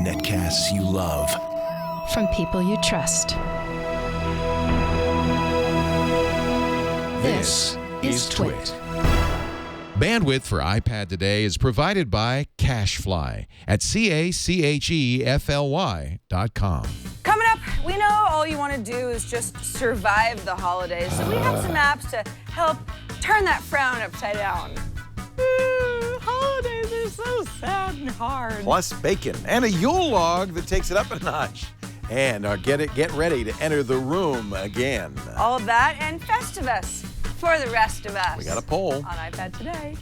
Netcasts you love. From people you trust. This is Twit. Bandwidth for iPad today is provided by CacheFly at CacheFly.com. Coming up, we know all you want to do is just survive the holidays, so we have some apps to help turn that frown upside down. Holidays are so sad and hard. Plus bacon and a Yule Log that takes it up a notch. And get ready to enter the room again. All of that and Festivus for the rest of us. We got a poll on iPad today.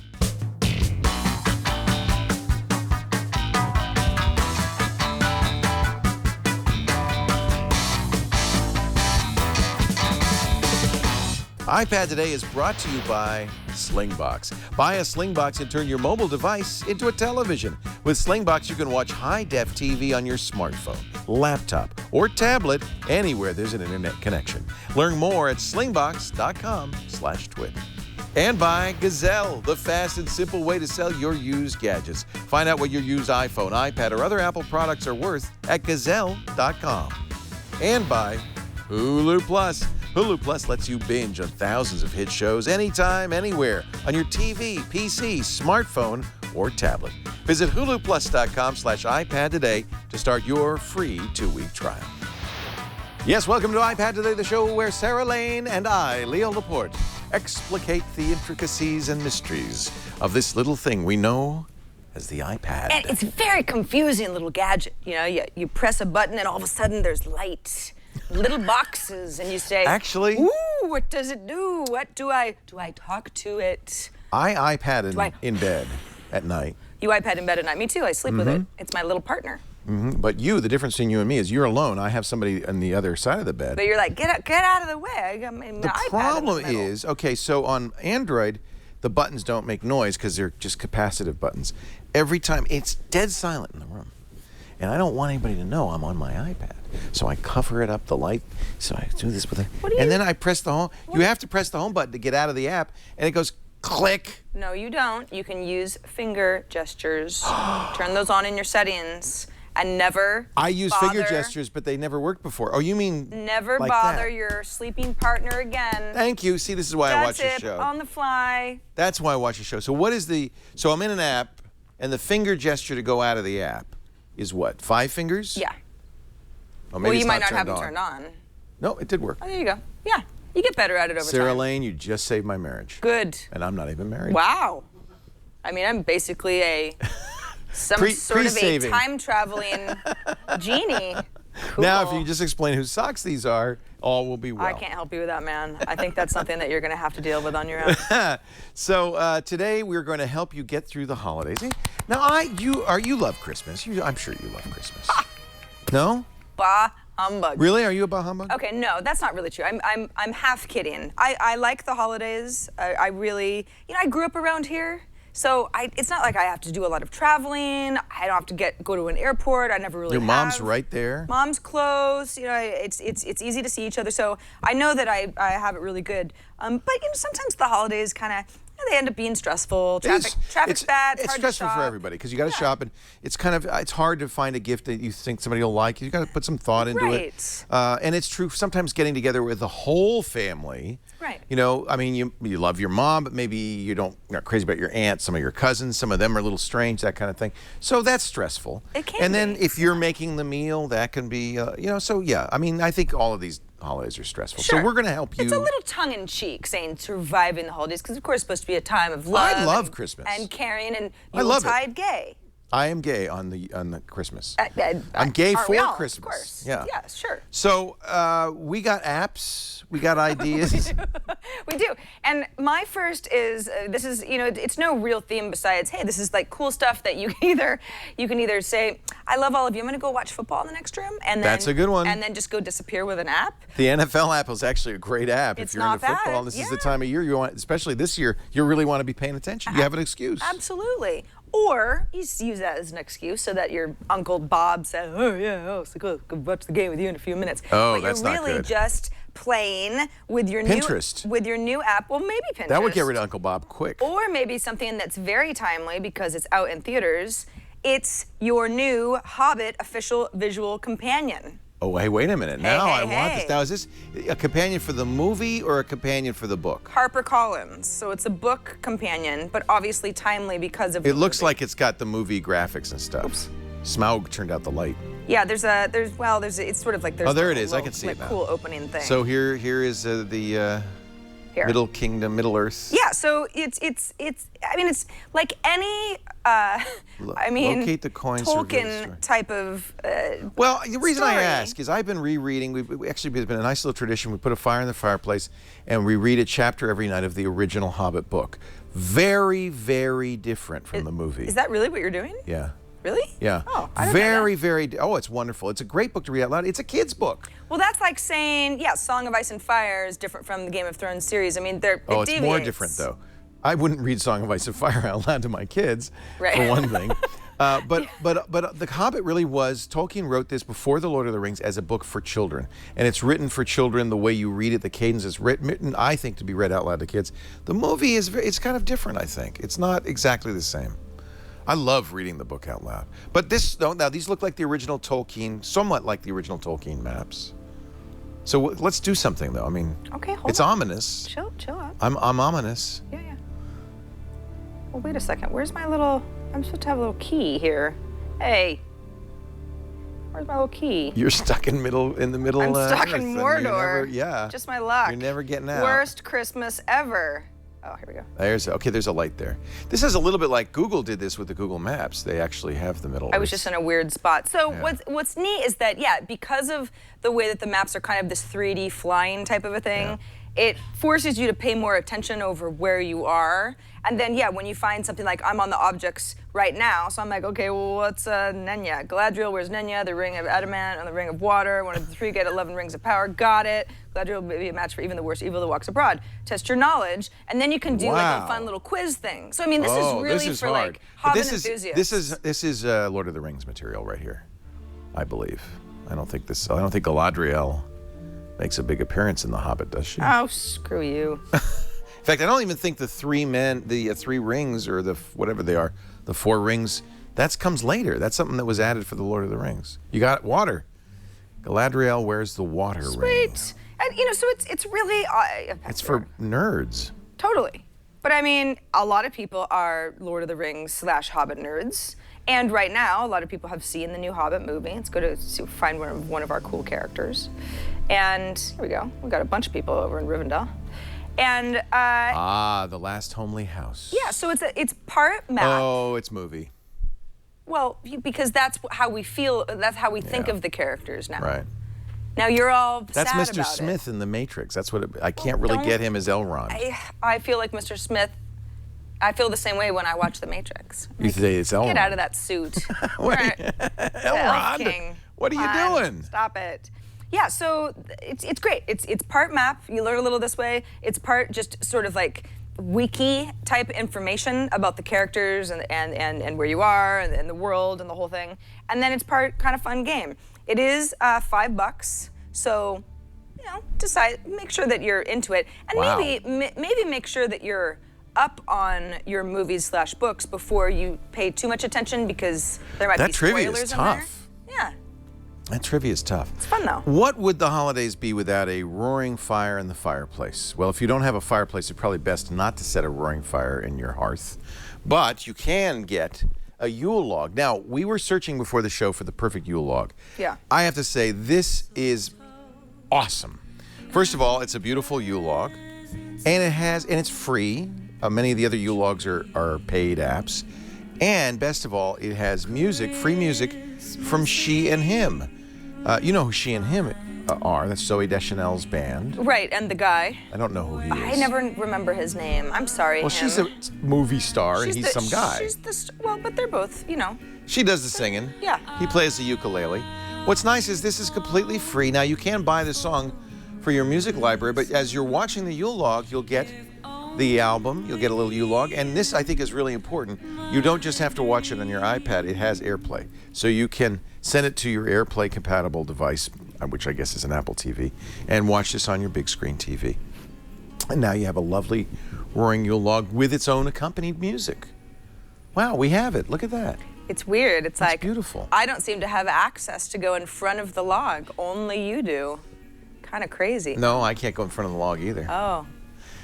iPad Today is brought to you by Slingbox. Buy a Slingbox and turn your mobile device into a television. With Slingbox, you can watch high-def TV on your smartphone, laptop, or tablet anywhere there's an internet connection. Learn more at slingbox.com/twit. And by Gazelle, the fast and simple way to sell your used gadgets. Find out what your used iPhone, iPad, or other Apple products are worth at gazelle.com. And by Hulu Plus. Hulu Plus lets you binge on thousands of hit shows anytime, anywhere, on your TV, PC, smartphone, or tablet. Visit huluplus.com/iPad today to start your free 2-week trial. Yes, welcome to iPad Today, the show where Sarah Lane and I, Leo Laporte, explicate the intricacies and mysteries of this little thing we know as the iPad. And it's a very confusing little gadget. You know, you press a button and all of a sudden there's light. Little boxes, and you say, actually, ooh, what does it do? What do I talk to it? I iPad in bed at night. You iPad in bed at night? Me too. I sleep with it. It's my little partner. But the difference between you and me is you're alone. I have somebody on the other side of the bed. But you're like, get out of the way. I got my iPad. The problem is, okay, so on Android, the buttons don't make noise because they're just capacitive buttons. Every time, it's dead silent in the room. And I don't want anybody to know I'm on my iPad. So I cover it up, the light. So I do this with it. And then I press the home. You have to press the home button to get out of the app. And it goes click. No, you don't. You can use finger gestures. Turn those on in your settings. And never I use finger gestures, but they never worked before. Oh, you mean never like bother that. Your sleeping partner again. Thank you. See, this is why I watch your show. On the fly. That's why I watch your show. So what is so I'm in an app, and the finger gesture to go out of the app is what? 5 fingers? Yeah. Well, you might not have it turned on. No, it did work. Oh, there you go. Yeah. You get better at it over time. Sarah Lane, you just saved my marriage. Good. And I'm not even married. Wow. I mean, I'm basically some sort of a time-traveling genie. Cool. Now, if you just explain whose socks these are, all will be well. I can't help you with that, man. I think that's something that you're going to have to deal with on your own. So today we're going to help you get through the holidays. Now, you love Christmas. I'm sure you love Christmas. No? Bah humbug. Really? Are you a bah humbug? Okay, no, that's not really true. I'm half kidding. I like the holidays. I really, I grew up around here. So it's not like I have to do a lot of traveling. I don't have to go to an airport. I never really Your mom's right there? Mom's close. It's easy to see each other. So I know that I have it really good. But sometimes the holidays kind of, they end up being stressful. Traffic's bad. It's stressful for everybody because you got to shop, and it's hard to find a gift that you think somebody will like. You got to put some thought into it. And it's true. Sometimes getting together with the whole family. Right. I mean, you love your mom, but maybe you're not crazy about your aunt. Some of your cousins, some of them are a little strange, that kind of thing. So that's stressful. It can And be. then if you're making the meal, that can be, So yeah, I mean, I think all of these holidays are stressful. Sure. So we're going to help you. It's a little tongue-in-cheek saying surviving the holidays because, of course, it's supposed to be a time of love. I love Christmas. And caring and Yuletide gay. I am gay on the Christmas. I'm gay for Christmas. Of course. Yeah. Yeah, sure. So we got apps. We got ideas. We do. And my first is it's no real theme besides, hey, this is like cool stuff that you can either say, I love all of you. I'm going to go watch football in the next room, and then that's a good one. And then just go disappear with an app. The NFL app is actually a great app if you're into football. And this is the time of year you want, especially this year, you really want to be paying attention. You have an excuse. Absolutely. Or you just use that as an excuse so that your Uncle Bob says, so go watch the game with you in a few minutes. Oh, but that's not good. you're really just playing with your Pinterest. new app. Well, maybe Pinterest. That would get rid of Uncle Bob quick. Or maybe something that's very timely because it's out in theaters. It's your new Hobbit official visual companion. Oh, hey, wait a minute. Now I want hey. this. Now, is this a companion for the movie or a companion for the book? HarperCollins. So it's a book companion, but obviously timely because of It the looks movie. like it's got the movie graphics and stuff. Oops. Smaug turned out the light. Yeah, it's sort of like there's Oh, there it a is. I little, can see like, it now. cool opening thing. So here is the Here. Middle Kingdom, Middle Earth. Yeah, so it's like any locate the coins, reveal the story. Tolkien type of Well, the reason I story. ask is I've been rereading. We actually, it's been a nice little tradition. We put a fire in the fireplace and we read a chapter every night of the original Hobbit book. Very, very different from the movie. Is that really what you're doing? Yeah. Really? Yeah. Oh, I don't know that. Very. Oh, it's wonderful. It's a great book to read out loud. It's a kid's book. Well, that's like saying, yeah, Song of Ice and Fire is different from the Game of Thrones series. I mean, Oh, it it's more deviates. different though. I wouldn't read Song of Ice and Fire out loud to my kids, Right. for one thing. But The Hobbit really was, Tolkien wrote this before The Lord of the Rings as a book for children. And it's written for children the way you read it, the cadence is written, I think, to be read out loud to kids. The movie it's kind of different, I think. It's not exactly the same. I love reading the book out loud. But now these look like the original Tolkien, somewhat like the original Tolkien maps. So let's do something though. I mean, Okay, hold it's on. ominous. Chill out. I'm ominous. Yeah. Well, wait a second. Where's my little? I'm supposed to have a little key here. Hey, where's my little key? You're stuck in the middle. I'm stuck Earth, in and you're Mordor. yeah. Just my luck. You're never getting out. Worst Christmas ever. Oh, here we go. There's a light there. This is a little bit like Google did this with the Google Maps. They actually have the middle. I was just in a weird spot. So Yeah. what's neat is that, yeah, because of the way that the maps are kind of this 3D flying type of a thing, it forces you to pay more attention over where you are. And then, yeah, when you find something like I'm on the objects right now, so I'm like, okay, well, what's Nenya? Galadriel, where's Nenya? The Ring of Adamant and the Ring of Water. One of the three get 11 rings of power. Got it. Galadriel will be a match for even the worst evil that walks abroad. Test your knowledge, and then you can do like Wow. a fun little quiz thing. So I mean, this is really this is for hard. like But Hobbit enthusiasts. This is Lord of the Rings material right here, I believe. I don't think Galadriel makes a big appearance in The Hobbit, does she? Oh, screw you. In fact, I don't even think the three rings, or whatever they are, the four rings, that comes later. That's something that was added for the Lord of the Rings. You got water. Galadriel wears the water ring. Sweet. And so it's really It's for nerds. totally. But I mean, a lot of people are Lord of the Rings / Hobbit nerds. And right now, a lot of people have seen the new Hobbit movie. It's good to find one of our cool characters. And here we go. We got a bunch of people over in Rivendell. And The Last Homely House. yeah, so it's part map. Oh, it's movie. Well, because that's how we feel. That's how we think Yeah. of the characters now. Right. Now you're all That's sad Mr. about Smith it. in The Matrix. That's what I can't really don't- get him as Elrond. I feel like Mr. Smith. I feel the same way when I watch The Matrix. You say it's Elrond. Get out of that suit. Wait, You're the Elrond, Elf King. what are you Come on, doing? Stop it. Yeah, so it's great. It's part map. You learn a little this way. It's part just sort of like wiki type information about the characters and where you are and the world and the whole thing. And then it's part kind of fun game. It is $5, so make sure that you're into it, and Wow. maybe make sure that you're up on your movies / books before you pay too much attention, because there might That be trivia spoilers is in there. tough. Yeah, That trivia is tough. it's fun though. What would the holidays be without a roaring fire in the fireplace? Well, if you don't have a fireplace, it's probably best not to set a roaring fire in your hearth. But you can get a Yule log. Now, we were searching before the show for the perfect Yule log. Yeah. I have to say, this is awesome. First of all, it's a beautiful Yule log, and it's free. Many of the other Yule logs are paid apps. And best of all, it has free music from She and Him. You know who She and Him are. That's Zooey Deschanel's band. Right, and the guy. I don't know who he is. I never remember his name. I'm sorry. Well, she's a movie star, and he's some guy. But they're both, She does the singing. Yeah. He plays the ukulele. What's nice is this is completely free. Now, you can buy the song for your music library, but as you're watching the Yule log, you'll get the album, you'll get a little Yule log, and this, I think, is really important. You don't just have to watch it on your iPad. It has AirPlay. So you can send it to your AirPlay compatible device, which I guess is an Apple TV, and watch this on your big screen TV. And now you have a lovely roaring Yule log with its own accompanied music. Wow, we have it. Look at that. It's weird. It's like beautiful. I don't seem to have access to go in front of the log. Only you do. Kind of crazy. No, I can't go in front of the log either. Oh.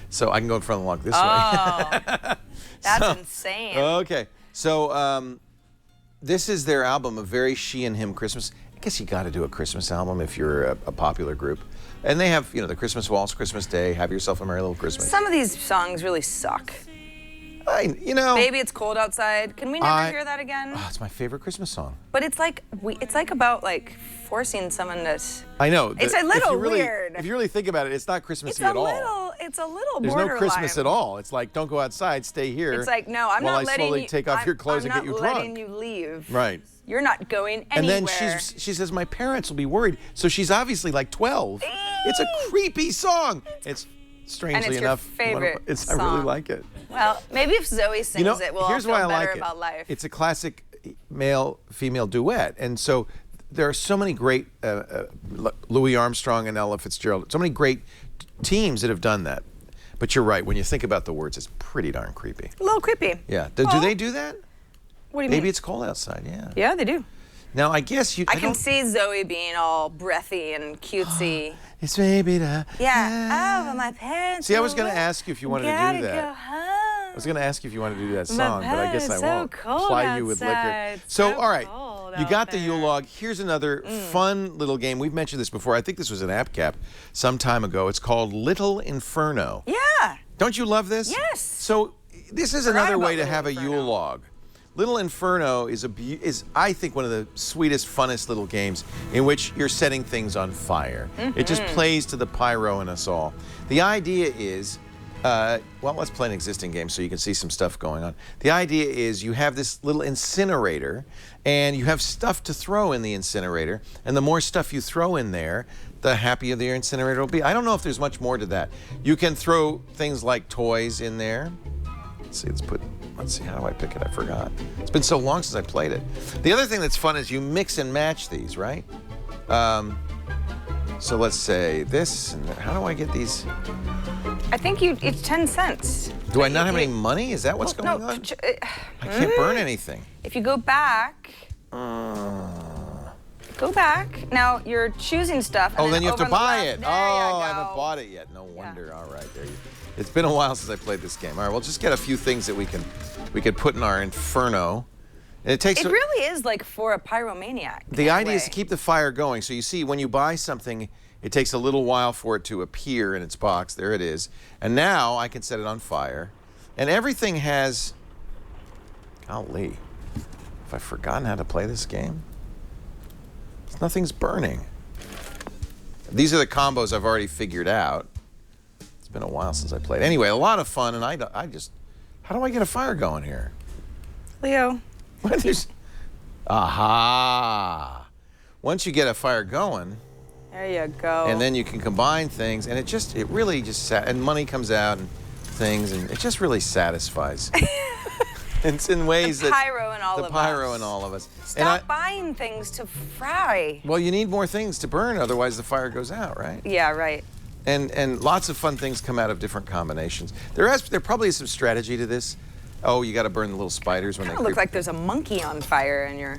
So I can go in front of the log this way. That's insane. Okay. So this is their album, A Very She and Him Christmas. I guess you got to do a Christmas album if you're a popular group. And they have, the Christmas Waltz, Christmas Day, Have Yourself a Merry Little Christmas. Some of these songs really suck. Baby, It's Cold Outside. Can we never hear that again? Oh, it's my favorite Christmas song. But it's like about forcing someone to. I know. It's a little weird. If you really think about it, it's not Christmassy at all. It's a little There's borderline. no Christmas at all. It's like, don't go outside, stay here. It's like, no, I'm while not I letting slowly you take off your clothes and get you drunk. I'm not letting you leave. Right. You're not going anywhere. And then she says, my parents will be worried. So she's obviously like 12. It's a creepy song. It's strangely and it's enough. Your favorite song. I really like it. Well, maybe if Zoe sings it, we'll all feel better about life. It's a classic male-female duet. And so there are so many great, Louis Armstrong and Ella Fitzgerald, so many great teams that have done that. But you're right, when you think about the words, it's pretty darn creepy. A little creepy. Yeah. Do they do that? What do you mean? Maybe It's Cold Outside, yeah. Yeah, they do. Now, I guess I can see Zoe being all breathy and cutesy. It's maybe the... Yeah. Oh, but my parents... See, I was going to ask you if you wanted to do that. Go home. I was going to ask you if you wanted to do that song, but I guess I so won't. Cold Ply you with liquor. outside. So, all right, cold you out got the there. Yule log. Here's another fun little game. We've mentioned this before. I think this was an app cap some time ago. It's called Little Inferno. Yeah. Don't you love this? Yes. So this is another way to have a Yule log. Little Inferno is I think one of the sweetest, funnest little games in which you're setting things on fire. It just plays to the pyro in us all. The idea is, well, let's play an existing game so you can see some stuff going on. The idea is you have this little incinerator and you have stuff to throw in the incinerator, and the more stuff you throw in there, the happier the incinerator will be. I don't know if there's much more to that. You can throw things like toys in there. Let's see, how do I pick it? I forgot. It's been so long since I played it. The other thing that's fun is you mix and match these, right? So let's say this, and how do I get these? I think it's 10 cents. Do I not have any money? Is that what's going on? I can't burn anything. If you go back, now you're choosing stuff. And Then you have to buy it. There I haven't bought it yet. No wonder. Yeah. All right, there you go. It's been a while since I played this game. All right, we'll just get a few things that we could put in our Inferno. And it really is like for a pyromaniac. The idea is to keep the fire going. So you see, when you buy something, it takes a little while for it to appear in its box. There it is. And now I can set it on fire. And everything has... Golly. Have I forgotten how to play this game? Nothing's burning. These are the combos I've already figured out. It's been a while since I played. Anyway, a lot of fun, and I just... How do I get a fire going here? Leo. Aha! Once you get a fire going... There you go. And then you can combine things, and it really just... And money comes out and things, and it just really satisfies. It's in ways the pyro in all of us. The pyro in all of us. Stop buying things to fry. Well, you need more things to burn, otherwise the fire goes out, right? Yeah, right. And lots of fun things come out of different combinations. There probably is some strategy to this. Oh, you got to burn the little spiders when they look like there's a monkey on fire in your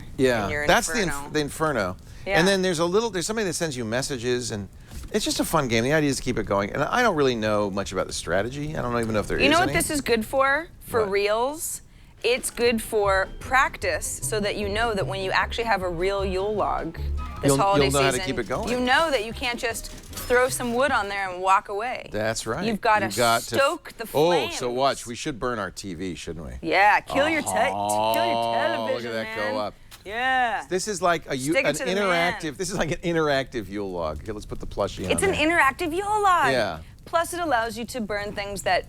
that's Inferno. the Inferno. Yeah. And then there's somebody that sends you messages, and it's just a fun game. The idea is to keep it going. And I don't really know much about the strategy. I don't even know if there is any. You know what this is good for? For What? reels? It's good for practice so that you know that when you actually have a real Yule log this holiday you'll know season, how to keep it going. you know that you can't just throw some wood on there and walk away. That's right. You've got to stoke the flames. Oh, so watch. We should burn our TV, shouldn't we? Yeah, kill your television, Look at that man. go up. Yeah. This is like an Stick it to the interactive. man. This is like an interactive Yule log. Okay, let's put the plushie on. It's an there. interactive Yule log. Yeah. Plus, it allows you to burn things that,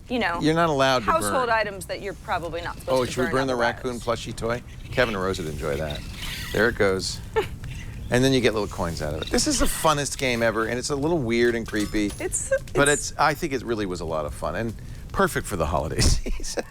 you know, You're not allowed to burn. household items that you're probably not supposed to burn. Oh, should we burn the otherwise. raccoon plushie toy? Kevin and Rose would enjoy that. There it goes. And then you get little coins out of it. This is the funnest game ever, and it's a little weird and creepy. I think it really was a lot of fun. And perfect for the holiday season.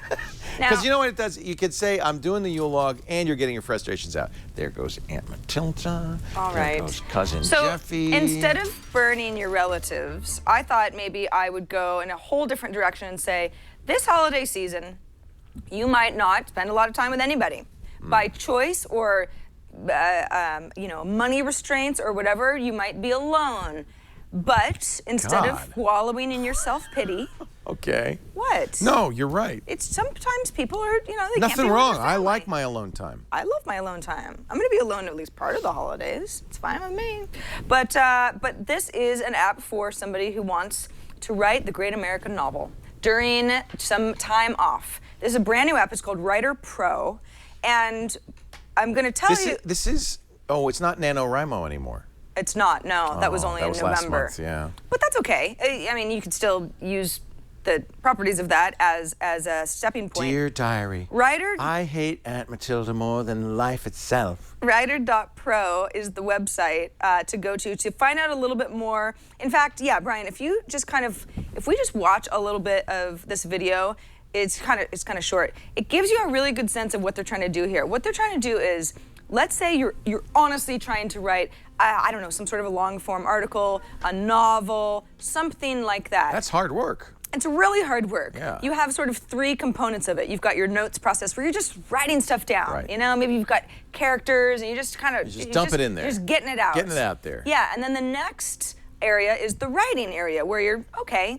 Because you know what it does? You could say, I'm doing the Yule Log, and you're getting your frustrations out. There goes Aunt Matilda. All right. There goes Cousin So Jeffy. instead of burning your relatives, I thought maybe I would go in a whole different direction and say, this holiday season, you might not spend a lot of time with anybody. By choice or money restraints or whatever, you might be alone. But instead of wallowing in your self-pity, okay. What? No, you're right. It's sometimes people are, they can't Nothing be with wrong. their I family. like my alone time. I love my alone time. I'm going to be alone at least part of the holidays. It's fine with me. But this is an app for somebody who wants to write the great American novel during some time off. This is a brand new app. It's called Writer Pro. And I'm going to tell you... This is... Oh, it's not NaNoWriMo anymore. It's not, no. That was only in November. Last month, yeah. But that's okay. I mean, you could still use the properties of that as a stepping point. Dear diary, Writer... I hate Aunt Matilda more than life itself. Writer.pro is the website to go to find out a little bit more. In fact, yeah, Brian, if we just watch a little bit of this video, it's kind of short. It gives you a really good sense of what they're trying to do here. What they're trying to do is, let's say you're honestly trying to write, I don't know, some sort of a long-form article, a novel, something like that. That's hard work. It's really hard work. Yeah. You have sort of three components of it. You've got your notes process where you're just writing stuff down. Right. Maybe you've got characters and you just kind of... You just dump it in there. You're just getting it out. Getting it out there. Yeah, and then the next area is the writing area where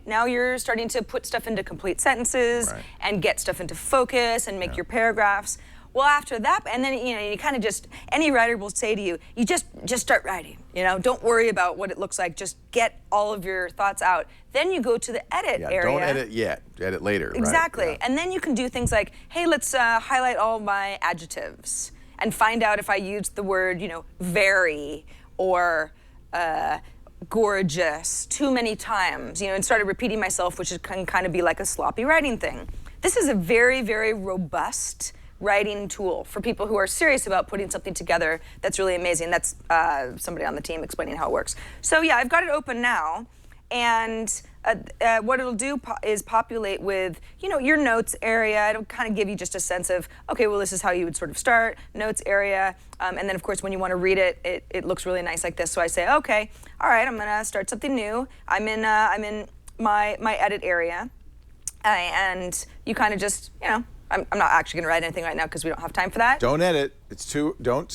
now you're starting to put stuff into complete sentences and get stuff into focus and make your paragraphs. Well, after that, and then you kind of just, any writer will say to you, you just start writing. Don't worry about what it looks like. Just get all of your thoughts out. Then you go to the edit area. Don't edit yet. Edit later. Exactly. Right? Yeah. And then you can do things like, hey, let's highlight all my adjectives and find out if I used the word, very or gorgeous too many times, and started repeating myself, which can kind of be like a sloppy writing thing. This is a very, very robust writing tool for people who are serious about putting something together that's really amazing. That's somebody on the team explaining how it works. So yeah, I've got it open now, and what it'll do is populate with, your notes area. It'll kind of give you just a sense of, okay, well, this is how you would sort of start, notes area, and then of course when you want to read it, it looks really nice like this. So I say, okay, all right, I'm gonna start something new. I'm in my edit area, and you kind of just, I'm not actually going to write anything right now because we don't have time for that. Don't edit.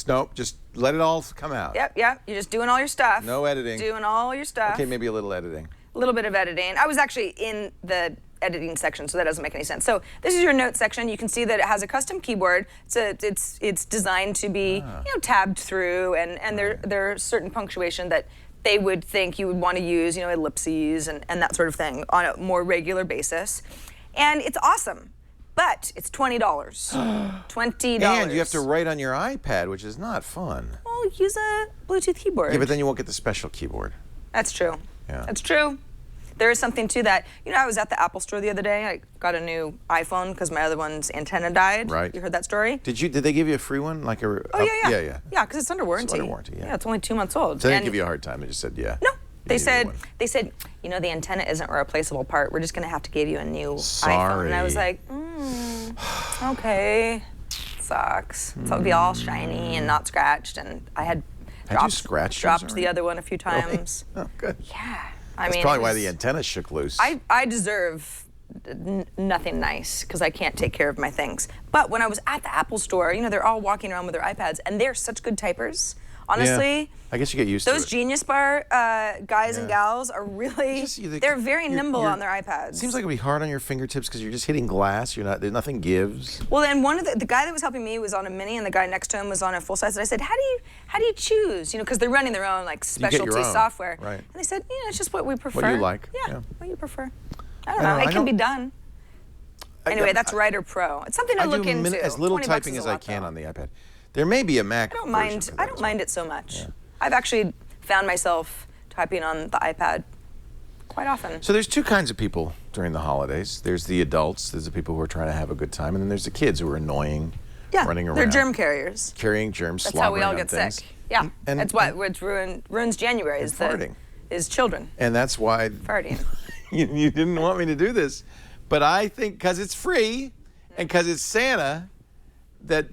Nope, just let it all come out. Yep. You're just doing all your stuff. No editing. Doing all your stuff. Okay, maybe a little editing. A little bit of editing. I was actually in the editing section, so that doesn't make any sense. So this is your notes section. You can see that it has a custom keyboard. So it's designed to be tabbed through, and there's certain punctuation that they would think you would want to use, ellipses and that sort of thing on a more regular basis. And it's awesome. But it's $20. $20. And you have to write on your iPad, which is not fun. Well, use a Bluetooth keyboard. Yeah, but then you won't get the special keyboard. That's true. Yeah. That's true. There is something to that. I was at the Apple store the other day. I got a new iPhone because my other one's antenna died. Right. You heard that story? Did they give you a free one? Like a? Oh, yeah. Yeah. Yeah, because it's under warranty. It's under warranty, yeah. Yeah, it's only 2 months old. So they didn't give you a hard time. They just said, yeah. No. They You said, needed one. the antenna isn't a replaceable part. We're just going to have to give you a new Sorry. iPhone. And I was like, okay. Sucks. So it'll be all shiny and not scratched. And I had dropped yours the other one a few times. Oh, good. Yeah. That's probably why the antenna shook loose. I deserve nothing nice because I can't take care of my things. But when I was at the Apple store, they're all walking around with their iPads, and they're such good typers. Honestly, yeah. I guess you get used to it. Those Genius Bar guys and gals are really, they're very nimble on their iPads. It seems like it'd be hard on your fingertips because you're just hitting glass. Nothing gives. Well, and one of the guy that was helping me was on a mini, and the guy next to him was on a full size. And I said, how do you choose? Because they're running their own specialty software. Right. And they said, it's just what we prefer. What you like. Yeah. What you prefer. I don't know. It can be done. Anyway, that's Writer Pro. It's something to look into. As little typing as I can on the iPad. There may be a Mac version. I don't mind it so much. Yeah. I've actually found myself typing on the iPad quite often. So there's two kinds of people during the holidays. There's the adults, there's the people who are trying to have a good time, and then there's the kids who are annoying, running around. They're germ carriers. Carrying germs, That's how we all get sick. Yeah, and that's what ruins January is farting. Is children. And that's why farting. you didn't want me to do this, But I think because it's free and because it's Santa, that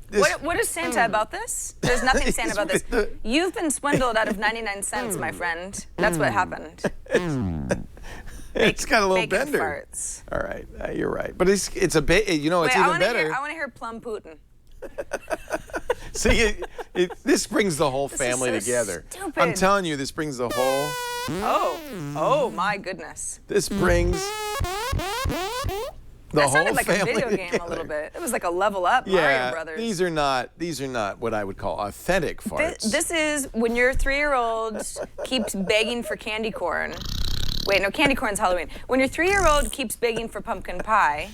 this... What is Santa about this? There's nothing Santa about this. You've been swindled out of 99 cents, my friend. That's what happened. It's got a little bacon bender. Farts. All right, you're right. But it's a bit, you know, it's even better. I want to hear Plum Putin. See, this brings the whole family is so together. stupid. I'm telling you, this brings the whole... Oh my goodness. This brings the That whole sounded like family a video game together. a little bit. It was like a level up Mario Yeah, Brothers. these are not what I would call authentic farts. This is when your 3-year-old keeps begging for candy corn. Wait, no, candy corn's Halloween. When your 3-year-old keeps begging for pumpkin pie,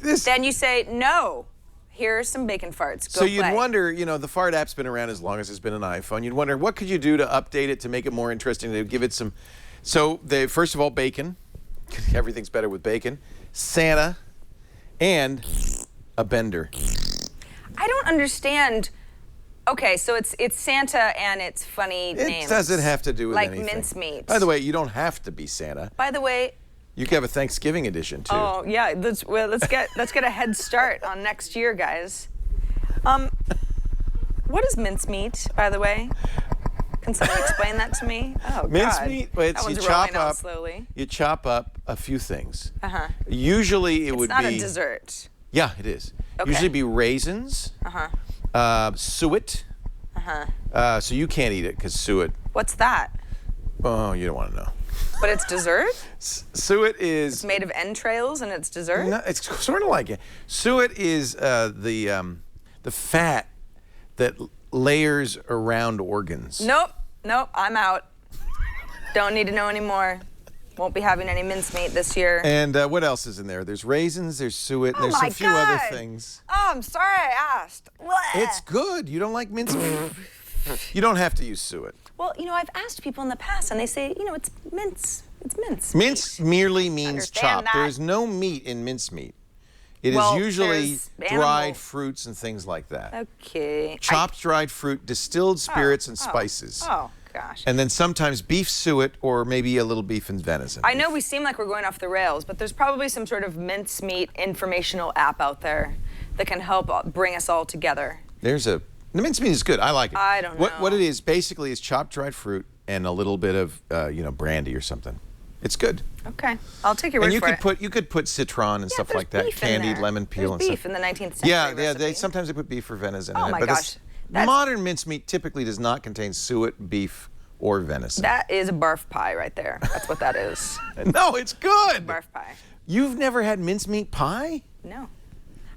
then you say, no, here's some bacon farts. Go So you'd play. wonder, you know, the fart app's been around as long as there's been an iPhone. You'd wonder, what could you do to update it to make it more interesting, to give it some... So, first of all, bacon. Everything's better with bacon. Santa. And a bender. I don't understand. Okay, so it's Santa and it's funny names. It doesn't have to do with like anything. Like mincemeat. By the way, you don't have to be Santa. By the way... You could have a Thanksgiving edition, too. Oh, yeah, let's get a head start on next year, guys. What is mincemeat, by the way? Can someone explain that to me? Oh, God. Mincemeat, That one's rolling out slowly. You chop up a few things. Uh-huh. Usually it would be... It's not a dessert. Yeah, it is. Okay. Usually be raisins, suet. So you can't eat it because suet... What's that? Oh, you don't want to know. But it's dessert? Suet is... It's made of entrails and it's dessert? No, it's sort of like it. Suet is the fat that layers around organs. Nope, I'm out. Don't need to know anymore. Won't be having any mincemeat this year. And what else is in there? There's raisins, there's suet, and there's my a few other God. things. Oh, I'm sorry I asked. It's good. You don't like mincemeat? You don't have to use suet. Well, you know, I've asked people in the past, and they say, you know, it's mince. It's mince. Mince merely means Understand chopped. that. There is no meat in mincemeat. It Well, is usually there's dried animal- fruits and things like that. Okay. Chopped dried fruit, distilled spirits, and spices. Oh, gosh. And then sometimes beef suet or maybe a little beef and venison. I know we seem like we're going off the rails, but there's probably some sort of mincemeat informational app out there that can help bring us all together. The mincemeat is good. I like it. I don't know. What it is basically is chopped dried fruit and a little bit of brandy or something. It's good. Okay, I'll take your word for it. You could put citron and stuff there's like that, beef in candied there. lemon peel There's and beef stuff. in the 19th century Yeah, recipe. sometimes they put beef or venison Oh in my it. But gosh, that's- modern mincemeat typically does not contain suet, beef, or venison. That is a barf pie right there. That's what that is. No, it's good. Barf pie. You've never had mincemeat pie? No.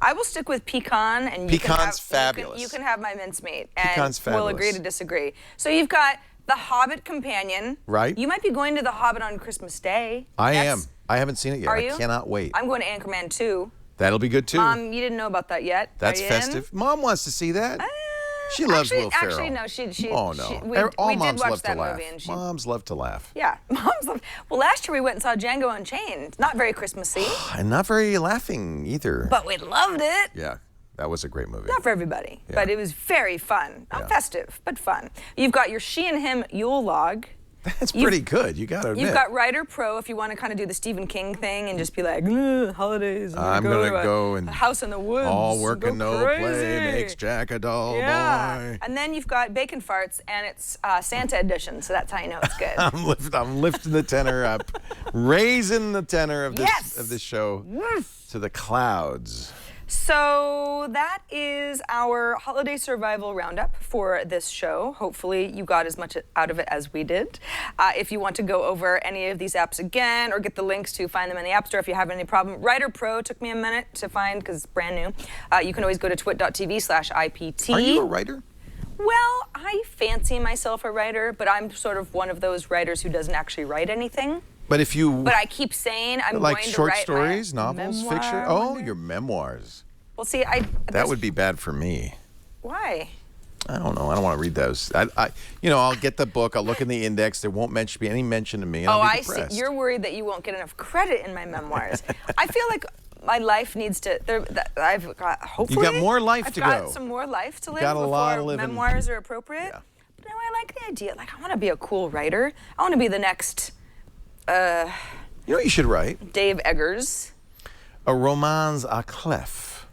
I will stick with pecan, and Pecan's fabulous. You can have my mincemeat, and Pecan's we'll agree fabulous. to disagree. So you've got the Hobbit companion. Right. You might be going to the Hobbit on Christmas Day. I am. I haven't seen it yet. Are you? I cannot wait. I'm going to Anchorman 2. That'll be good too. You didn't know about that yet. That's Are you festive. Mom wants to see that. In? She loves Will Ferrell. Actually, no. She. Oh no. We All did moms watch love that to laugh. movie, and she. Moms love to laugh. Yeah, moms love. Well, last year we went and saw Django Unchained. Not very Christmassy, And not very laughing either. but we loved it. Yeah, that was a great movie. Not for everybody, Yeah. but it was very fun. Not Yeah. festive, but fun. You've got your She and Him Yule Log. That's pretty good. You got to admit. You've got Writer Pro if you want to kind of do the Stephen King thing and just be like, holidays. I'm gonna gonna go a and house in the woods. all work go and no crazy. play makes Jack a dull Yeah. boy. And then you've got Bacon Farts, and it's Santa edition, so that's how you know it's good. I'm lifting the tenor up, raising the tenor of this Yes. of this show to the clouds. So that is our holiday survival roundup for this show. Hopefully you got as much out of it as we did. If you want to go over any of these apps again or get the links to find them in the App Store if you have any problem. Writer Pro took me a minute to find because it's brand new. You can always go to twit.tv/IPT. Are you a writer? Well, I fancy myself a writer, but I'm sort of one of those writers who doesn't actually write anything. But if you But I keep saying I'm like going short to write stories, my novels, memoir fiction. one Oh, day. your memoirs. Well, see, That there's- would be bad for me. Why? I don't know. I don't want to read those. I'll get the book. I'll look in the index. There won't be any mention of me. And Oh, I'll be I depressed. see. You're worried that you won't get enough credit in my memoirs. I feel like my life needs to. I've got hopefully. got more life I've to got go. some more life to live got a before lot of living. memoirs are appropriate. Yeah. But no, I like the idea. Like I want to be a cool writer. I want to be the next You know what you should write? Dave Eggers. a romance à clef.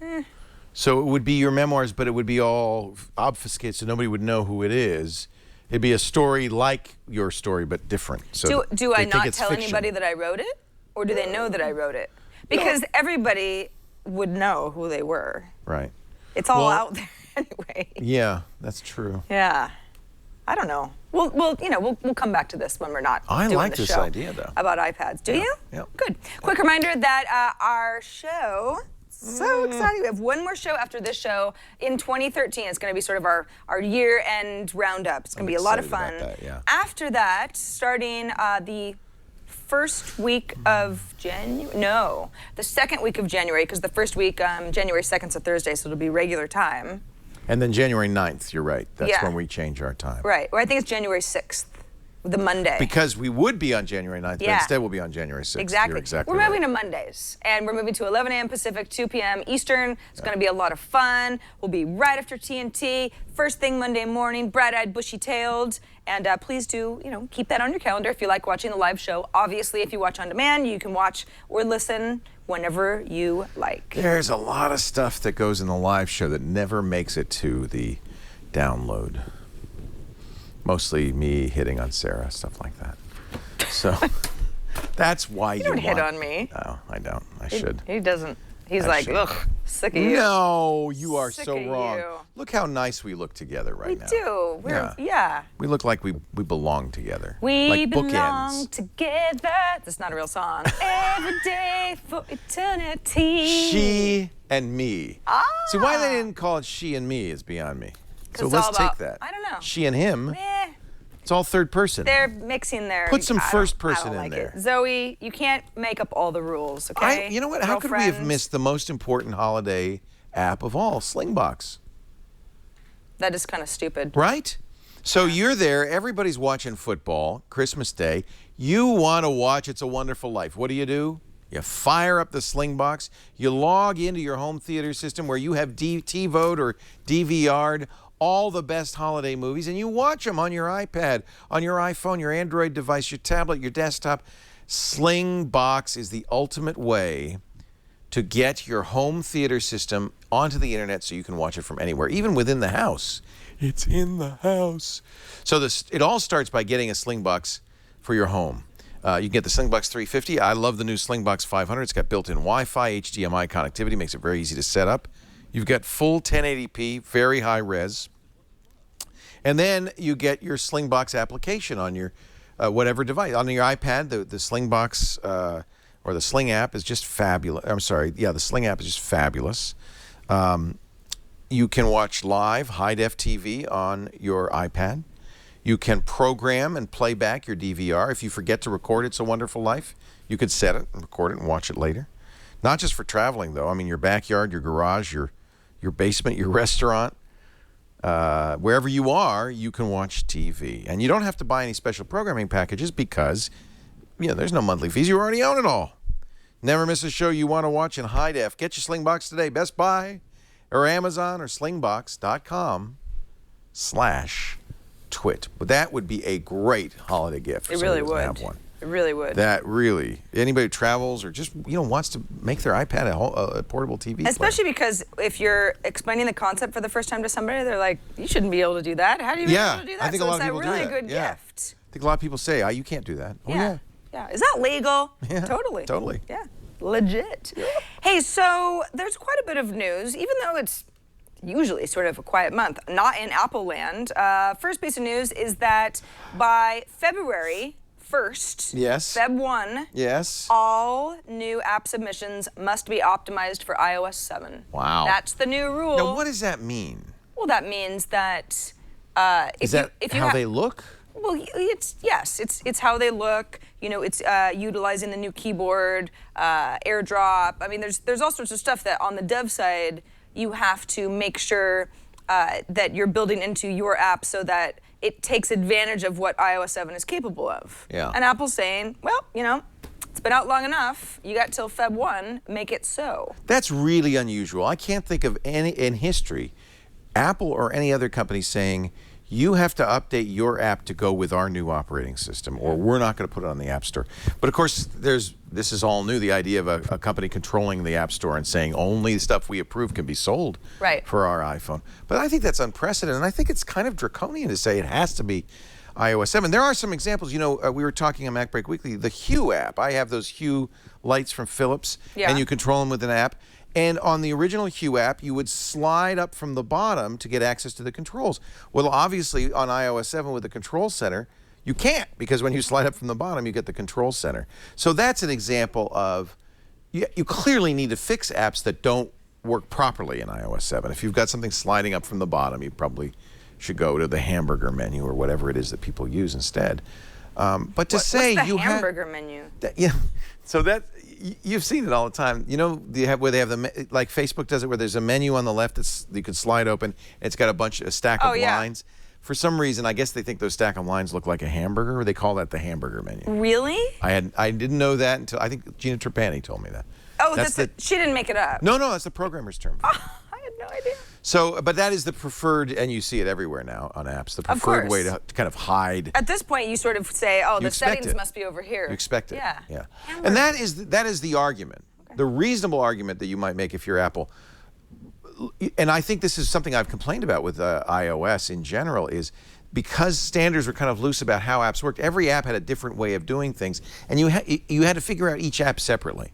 So it would be your memoirs, but it would be all obfuscated, so nobody would know who it is. It'd be a story like your story, but different. So do I they think not it's tell fiction. anybody that I wrote it? Or do they know that I wrote it? Because everybody would know who they were. Right. It's all Well, out there anyway. Yeah, that's true. Yeah. I don't know. We'll come back to this when we're not I doing like the this show idea, though. about iPads. Do you? Yeah. Good. Quick reminder that our show, so exciting. We have one more show after this show in 2013. It's going to be sort of our year-end roundup. It's going to be a lot of fun. excited about that, yeah. After that, starting the first week of January, no, the second week of January, because the first week, January 2nd is a Thursday, so it'll be regular time. And then January 9th, you're right. That's Yeah. when we change our time. Right. Or I think it's January 6th, the Monday. Because we would be on January 9th, but Yeah. instead we'll be on January 6th. Exactly. You're exactly We're right. moving to Mondays, and we're moving to 11 a.m. Pacific, 2 p.m. Eastern. It's going to be a lot of fun. We'll be right after TNT, first thing Monday morning, bright-eyed, bushy-tailed. And please do, keep that on your calendar if you like watching the live show. Obviously, if you watch on demand, you can watch or listen whenever you like. There's a lot of stuff that goes in the live show that never makes it to the download. Mostly me hitting on Sarah, stuff like that. So that's why you don't hit want... on me. No, I don't. I should. He doesn't. He's I like, should. ugh, sick of you. No, you are Sick so of wrong. you. Look how nice we look together right We now. do. Yeah. We look like we belong together. We like belong bookends. together. That's not a real song. Every day for eternity. She and me. Ah. See, why they didn't call it she and me is beyond me. So it's let's all take about- that. I don't know. She and him. Eh, It's all third person. they're mixing their. Put some I don't- first I person don't in like there. It. Zoe, you can't make up all the rules, okay? You know what? How could we have Girlfriends. missed the most important holiday app of all, Slingbox? That is kind of stupid. Right? So you're there, everybody's watching football, Christmas Day. You want to watch It's a Wonderful Life. What do? You fire up the Slingbox. You log into your home theater system where you have TiVo'd or DVR'd all the best holiday movies, and you watch them on your iPad, on your iPhone, your Android device, your tablet, your desktop. Slingbox is the ultimate way to get your home theater system onto the internet so you can watch it from anywhere, even within the house. It's in the house. So it all starts by getting a Slingbox for your home. You can get the Slingbox 350. I love the new Slingbox 500. It's got built-in Wi-Fi, HDMI connectivity, makes it very easy to set up. You've got full 1080p, very high res. And then you get your Slingbox application on your whatever device. On your iPad, the Slingbox or the Sling app is just fabulous. I'm sorry, yeah, the Sling app is just fabulous. You can watch live high-def TV on your iPad. You can program and play back your DVR. If you forget to record It's a Wonderful Life, you could set it and record it and watch it later. Not just for traveling, though. I mean, your backyard, your garage, your basement, your restaurant. Wherever you are, you can watch TV. And you don't have to buy any special programming packages because, there's no monthly fees. You already own it all. Never miss a show you want to watch in high def. Get your Slingbox today. Best Buy or Amazon or slingbox.com/twit. But that would be a great holiday gift for It really somebody who would. doesn't have one. It really would. That really, anybody who travels or just, wants to make their iPad a portable TV player. Especially because if you're explaining the concept for the first time to somebody, they're like, you shouldn't be able to do that. How do you be able to do that? I think so a lot it's of people a really do that. good Yeah. gift. I think a lot of people say, you can't do that. Oh, yeah. Yeah. Is that legal? Yeah, Totally. totally. Yeah. Legit. Hey, so there's quite a bit of news, even though it's usually sort of a quiet month, not in Apple land. First piece of news is that by February 1st, Yes. Feb 1, Yes. all new app submissions must be optimized for iOS 7. Wow. That's the new rule. Now, what does that mean? Well, that means that Is that how they look? Well, it's how they look. It's utilizing the new keyboard, AirDrop. I mean, there's all sorts of stuff that on the dev side you have to make sure that you're building into your app so that it takes advantage of what iOS 7 is capable of. Yeah. And Apple's saying, well, it's been out long enough. You got till Feb 1. Make it so. That's really unusual. I can't think of any in history, Apple or any other company saying, you have to update your app to go with our new operating system, or we're not going to put it on the App Store. But of course, there's this is all new, the idea of a company controlling the App Store and saying only stuff we approve can be sold for our iPhone. But I think that's unprecedented, and I think it's kind of draconian to say it has to be iOS 7. There are some examples. You know, we were talking on Mac Break Weekly, the Hue app. I have those Hue lights from Philips, and you control them with an app. And on the original Hue app, you would slide up from the bottom to get access to the controls. Well, obviously, on iOS 7 with the Control Center, you can't, because when you slide up from the bottom, you get the Control Center. So that's an example of, you clearly need to fix apps that don't work properly in iOS 7. If you've got something sliding up from the bottom, you probably should go to the hamburger menu or whatever it is that people use instead. But to say what's the you hamburger menu? So that, you've seen it all the time. You know, where they have like Facebook does it, where there's a menu on the left that you can slide open. And it's got a stack of lines. For some reason, I guess they think those stack of lines look like a hamburger, or they call that the hamburger menu. Really? I didn't know that until, I think Gina Trapani told me that. Oh, she didn't make it up. No, that's the programmer's term. Oh, I had no idea. So, but that is the preferred, and you see it everywhere now on apps, the preferred way to kind of hide. At this point, you sort of say, oh, the settings must be over here. You expect it. Yeah. And that is the argument, the reasonable argument that you might make if you're Apple. And I think this is something I've complained about with iOS in general, is because standards were kind of loose about how apps worked, every app had a different way of doing things, and you had to figure out each app separately.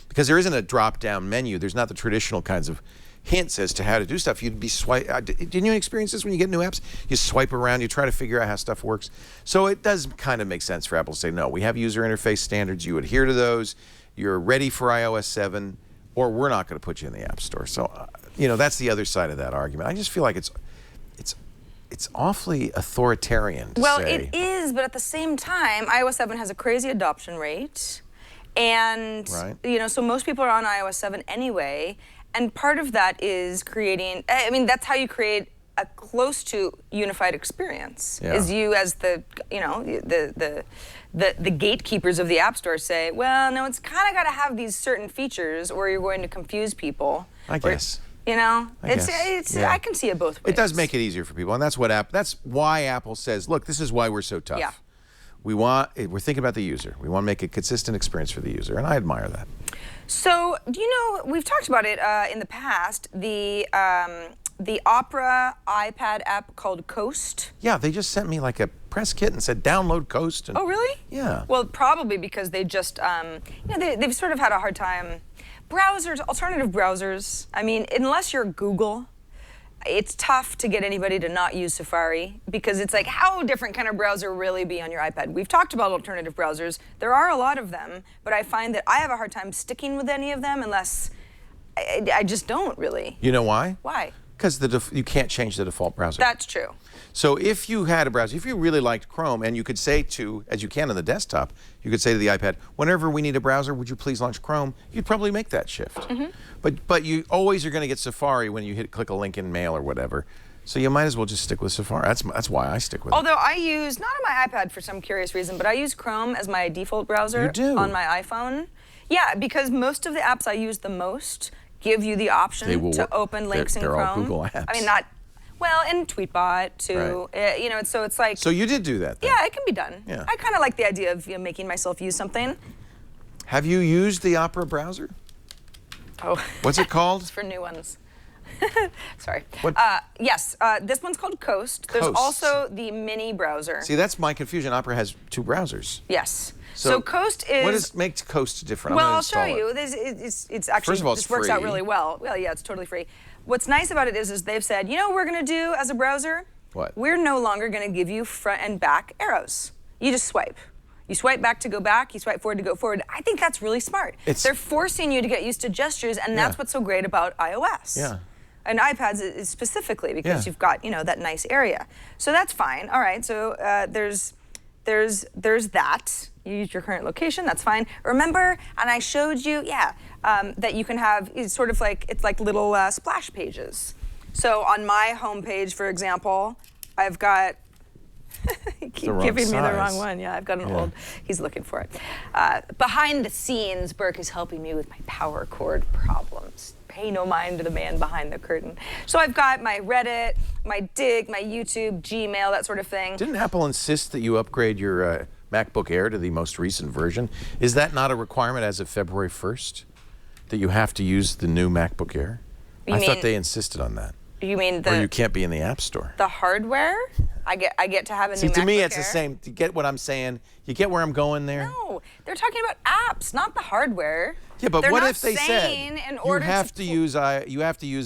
Because there isn't a drop-down menu. There's not the traditional kinds of hints as to how to do stuff. You'd be didn't you experience this when you get new apps? You swipe around, you try to figure out how stuff works. So it does kind of make sense for Apple to say, no, we have user interface standards, you adhere to those, you're ready for iOS 7, or we're not going to put you in the App Store. So, you know, that's the other side of that argument. I just feel like it's awfully authoritarian to say. Well, it is, but at the same time, iOS 7 has a crazy adoption rate. And, you know, so most people are on iOS 7 anyway. And part of that is creating, I mean, that's how you create a close to unified experience. Is you as the, you know, the gatekeepers of the App Store say, well, no, it's kind of got to have these certain features or you're going to confuse people. I guess. You know, I can see it both ways. It does make it easier for people, and that's why Apple says, look, this is why we're so tough. Yeah. We're thinking about the user. We want to make a consistent experience for the user, and I admire that. So, do you know, we've talked about it in the past, the Opera iPad app called Coast. Yeah, they just sent me like a press kit and said, download Coast. And, oh, really? Yeah. Well, probably because they just, you know, they've sort of had a hard time. Browsers, alternative browsers, I mean, unless you're Google, it's tough to get anybody to not use Safari, because it's like, how different can a browser really be on your iPad? We've talked about alternative browsers. There are a lot of them, but I find that I have a hard time sticking with any of them unless I just don't really. You know why? Why? Because you can't change the default browser. That's true. So if you had a browser, if you really liked Chrome, and you could say to, as you can on the desktop, you could say to the iPad, whenever we need a browser, would you please launch Chrome? You'd probably make that shift. But you always are going to get Safari when you click a link in Mail or whatever. So you might as well just stick with Safari. That's why I stick with it. Although I use, not on my iPad for some curious reason, but I use Chrome as my default browser on my iPhone. Yeah, because most of the apps I use the most give you the option to open links in Chrome. They're all Google apps. I mean, not, well, and Tweetbot too. You know, so it's like. So you did do that then? Yeah, it can be done. Yeah. I kind of like the idea of making myself use something. Have you used the Opera browser? Oh. What's it called? It's for new ones. Sorry. What? Yes, this one's called Coast. There's also the mini browser. See, that's my confusion. Opera has two browsers. Yes. So Coast is. What makes Coast different? Well, I'll show you. It's actually, first of all, this works out really well. Well, yeah, it's totally free. What's nice about it is they've said, you know what we're going to do as a browser? What? We're no longer going to give you front and back arrows. You just swipe. You swipe back to go back, you swipe forward to go forward. I think that's really smart. They're forcing you to get used to gestures, and that's what's so great about iOS. Yeah. And iPads is specifically because you've got, you know, that nice area. So that's fine. All right, so there's that. You use your current location, that's fine. Remember, and I showed you, that you can have, it's sort of like, it's like little splash pages. So on my homepage, for example, I've got, you keep giving me the wrong one. Yeah, I've got an old, he's looking for it. Behind the scenes, Burke is helping me with my power cord problems. Pay no mind to the man behind the curtain. So I've got my Reddit, my Dig, my YouTube, Gmail, that sort of thing. Didn't Apple insist that you upgrade your MacBook Air to the most recent version. Is that not a requirement as of February 1st that you have to use the new MacBook Air? I thought they insisted on that. You mean or you can't be in the App Store. The hardware? I get to have a new MacBook See, to me, it's Air? the same. You get what I'm saying? You get where I'm going there? No, they're talking about apps, not the hardware. Yeah, but they're what not if they saying said in order you have to use a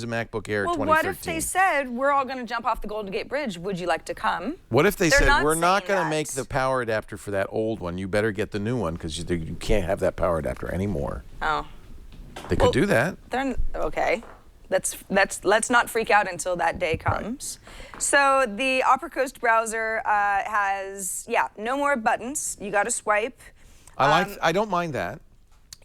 MacBook Air 2013? Well, what if they said we're all going to jump off the Golden Gate Bridge? Would you like to come? What if they They're said not we're not saying going to that. make the power adapter for that old one? You better get the new one because you can't have that power adapter anymore. Oh. They could do that. Okay. Let's not freak out until that day comes. Right. So the Opera Coast browser has no more buttons. You got to swipe. I don't mind that.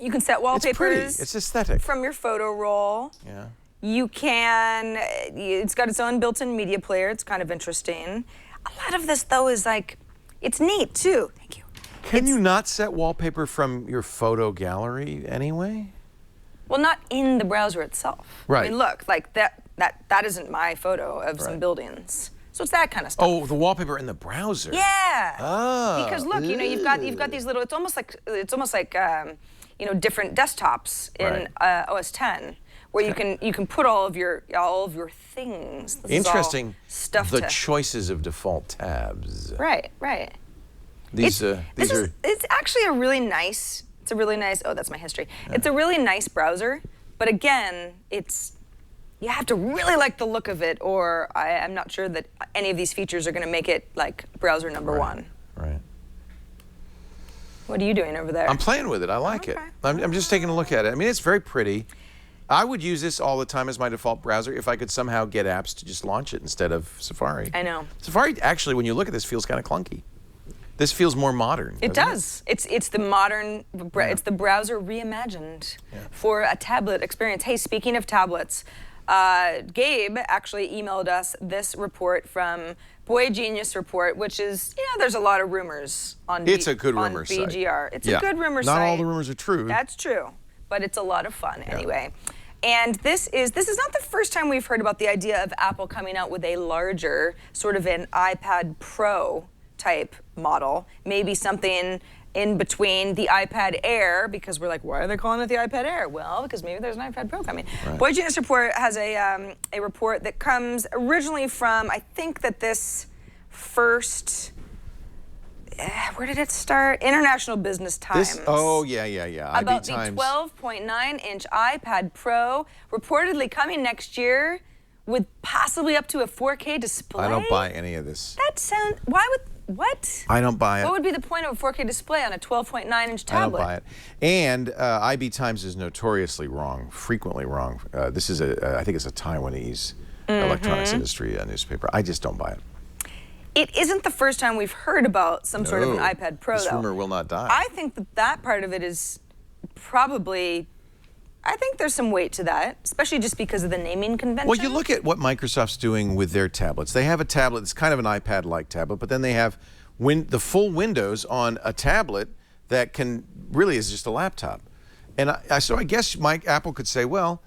You can set wallpapers. It's pretty. It's aesthetic. From your photo roll. Yeah. You can. It's got its own built-in media player. It's kind of interesting. A lot of this though is like, it's neat too. Thank you. Can you not set wallpaper from your photo gallery anyway? Well, not in the browser itself. Right. I mean, look, like that isn't my photo of some buildings. So it's that kind of stuff. Oh, the wallpaper in the browser. Yeah. Oh. Because look, you've got these little. It's almost like different desktops in OS 10, where you can put all of your things. This Interesting. Stuff the choices of default tabs. Right. These are. It's actually a really nice. It's a really nice. Oh, that's my history. Yeah. It's a really nice browser, but again, you have to really like the look of it, or I'm not sure that any of these features are going to make it like browser number one. Right. What are you doing over there? I'm playing with it. I like it. I'm just taking a look at it. I mean, it's very pretty. I would use this all the time as my default browser if I could somehow get apps to just launch it instead of Safari. I know. Safari, actually, when you look at this, feels kind of clunky. This feels more modern. It does. It's the modern. It's the browser reimagined for a tablet experience. Hey, speaking of tablets, Gabe actually emailed us this report from Boy Genius Report, which is there's a lot of rumors on. It's a good rumor site. BGR. It's a good rumor site. Not all the rumors are true. That's true, but it's a lot of fun anyway. And this is not the first time we've heard about the idea of Apple coming out with a larger, sort of an iPad Pro type model, maybe something in between the iPad Air, because we're like, why are they calling it the iPad Air? Well, because maybe there's an iPad Pro coming. Right. Boy Genius Report has a report that comes originally from, I think that this first, where did it start? International Business Times. About the 12.9-inch iPad Pro reportedly coming next year with possibly up to a 4K display. I don't buy any of this. What? I don't buy it. What would be the point of a 4K display on a 12.9-inch tablet? I don't buy it. And IB Times is notoriously wrong, frequently wrong. This is I think it's a Taiwanese electronics industry newspaper. I just don't buy it. It isn't the first time we've heard about some sort of an iPad Pro, this rumor will not die. I think that part of it is probably. I think there's some weight to that, especially just because of the naming convention. Well, you look at what Microsoft's doing with their tablets. They have a tablet that's kind of an iPad-like tablet, but then they have the full Windows on a tablet that really is just a laptop. And so I guess Apple could say, well,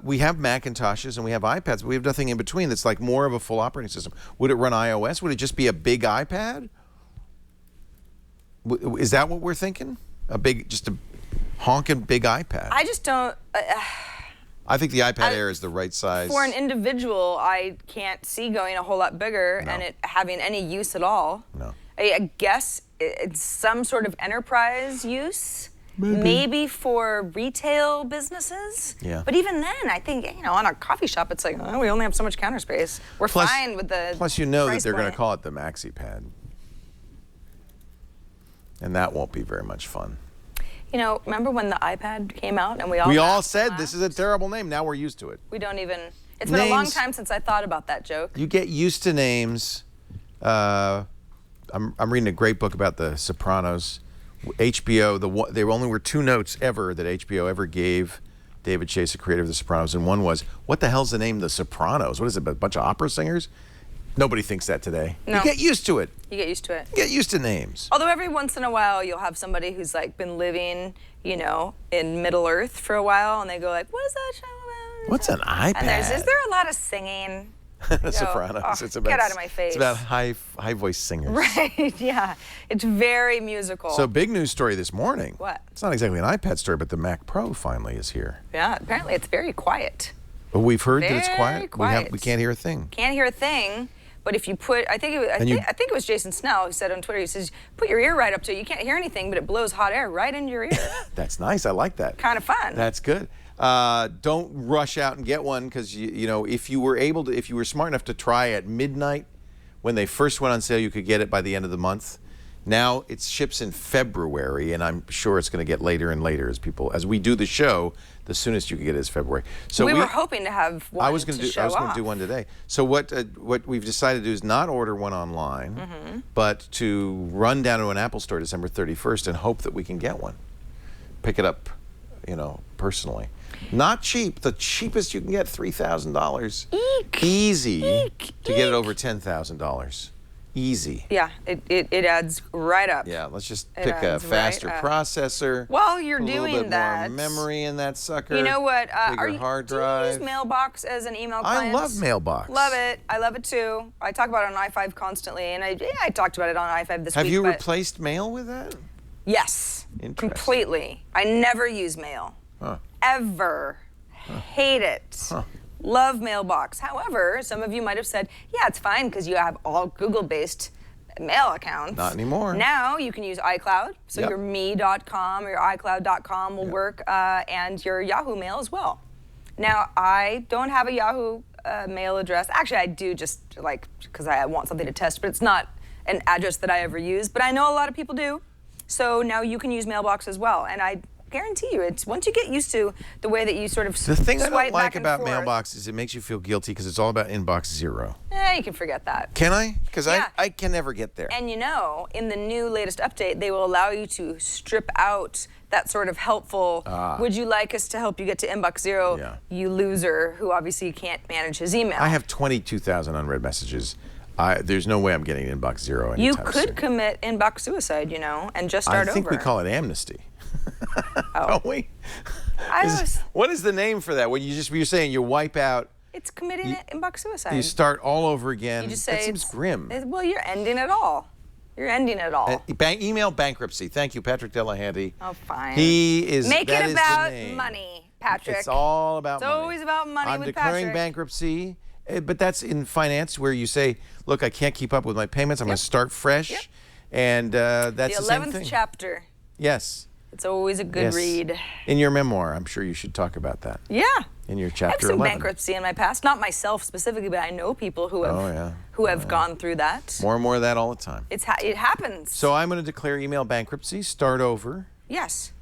we have Macintoshes and we have iPads, but we have nothing in between that's like more of a full operating system. Would it run iOS? Would it just be a big iPad? Is that what we're thinking? Just a honking big iPad. I just don't. I think the iPad Air is the right size. For an individual, I can't see going a whole lot bigger and it having any use at all. No. I guess it's some sort of enterprise use. Maybe for retail businesses. Yeah. But even then, I think, on a coffee shop, it's like, we only have so much counter space. We're fine with the Plus, that they're going to to call it the MaxiPad. And that won't be very much fun. Remember when the iPad came out and we all said this is a terrible name. Now we're used to it. We don't even. It's been a long time since I thought about that joke. You get used to names. I'm reading a great book about the Sopranos. HBO. There only were 2 notes ever that HBO ever gave David Chase, the creator of the Sopranos, and one was, "What the hell's the name? The Sopranos? What is it? A bunch of opera singers?" Nobody thinks that today. No. You get used to it. You get used to it. You get used to names. Although every once in a while you'll have somebody who's like been living, in Middle Earth for a while, and they go like, "What is that show about?" What's an iPad? And is there a lot of singing? Sopranos. Oh, It's about, get out of my face. It's about high voice singers. Right, yeah. It's very musical. So big news story this morning. What? It's not exactly an iPad story, but the Mac Pro finally is here. Yeah, apparently it's very quiet. But we've heard that it's Very quiet. quiet. We can't hear a thing. Can't hear a thing, but if you put, I think it was Jason Snell who said on Twitter, he says, put your ear right up to it. You can't hear anything, but it blows hot air right into your ear. That's nice. I like that. Kind of fun. That's good. Don't rush out and get one because you know if you were smart enough to try at midnight when they first went on sale, you could get it by the end of the month. Now it ships in February, and I'm sure it's going to get later and later as we do the show. The soonest you can get it is February. So we were hoping to have one. I was going to do one today. So what we've decided to do is not order one online, but to run down to an Apple store December 31st and hope that we can get one. Pick it up, personally. Not cheap. The cheapest you can get, $3,000. Eek. Easy Eek. to get it over $10,000. Easy. Yeah, it adds right up. Yeah, let's just It pick a adds right faster up. processor. While you're a little doing bit that, more memory in that sucker. you know what? Bigger hard do you drive. use Mailbox as an email I client? love Mailbox. Love it. I love it too. I talk about it on i5 constantly, and I talked about it on i5 this week. Have you but replaced mail with that? Yes, Interesting. completely. I never use mail. Huh. Ever. Hate it. Huh. Love Mailbox. However, some of you might have said, yeah, it's fine because you have all Google-based mail accounts. Not anymore. Now you can use iCloud. So Yep. your me.com or your iCloud.com will work, and your Yahoo Mail as well. Now, I don't have a Yahoo mail address. Actually, I do just because I want something to test, but it's not an address that I ever use. But I know a lot of people do. So now you can use Mailbox as well. And I guarantee you, it's once you get used to the way that you sort of The thing I swipe don't like back and about forth, Mailbox is it makes you feel guilty because it's all about inbox zero. you can forget that. Can I? Because Yeah. I can never get there. And in the new latest update, they will allow you to strip out that sort of helpful, would you like us to help you get to inbox zero, Yeah. you loser, who obviously can't manage his email. I have 22,000 unread messages. There's no way I'm getting inbox zero anytime You could soon. commit inbox suicide, and just start over. I think we call it amnesty. Oh. Don't we? What is the name for that? When you're saying you wipe out, It's committing inbox suicide. you start all over again. You just say that seems grim. Well, you're ending it all. You're ending it all. Email bankruptcy. Thank you, Patrick Delahanty. Oh, fine. He is. Make that it is the about name. money, Patrick. It's all about money. It's always about money I'm with declaring Patrick. bankruptcy, but that's in finance where you say, look, I can't keep up with my payments. I'm going to start fresh. Yep. And that's the the same 11th thing. chapter. Yes. It's always a good Yes. read. In your memoir, I'm sure you should talk about that. Yeah. In your I have chapter some 11. bankruptcy in my past. Not myself specifically, but I know people who have gone through that. More and more of that all the time. It happens. So I'm going to declare email bankruptcy, start over. Yes.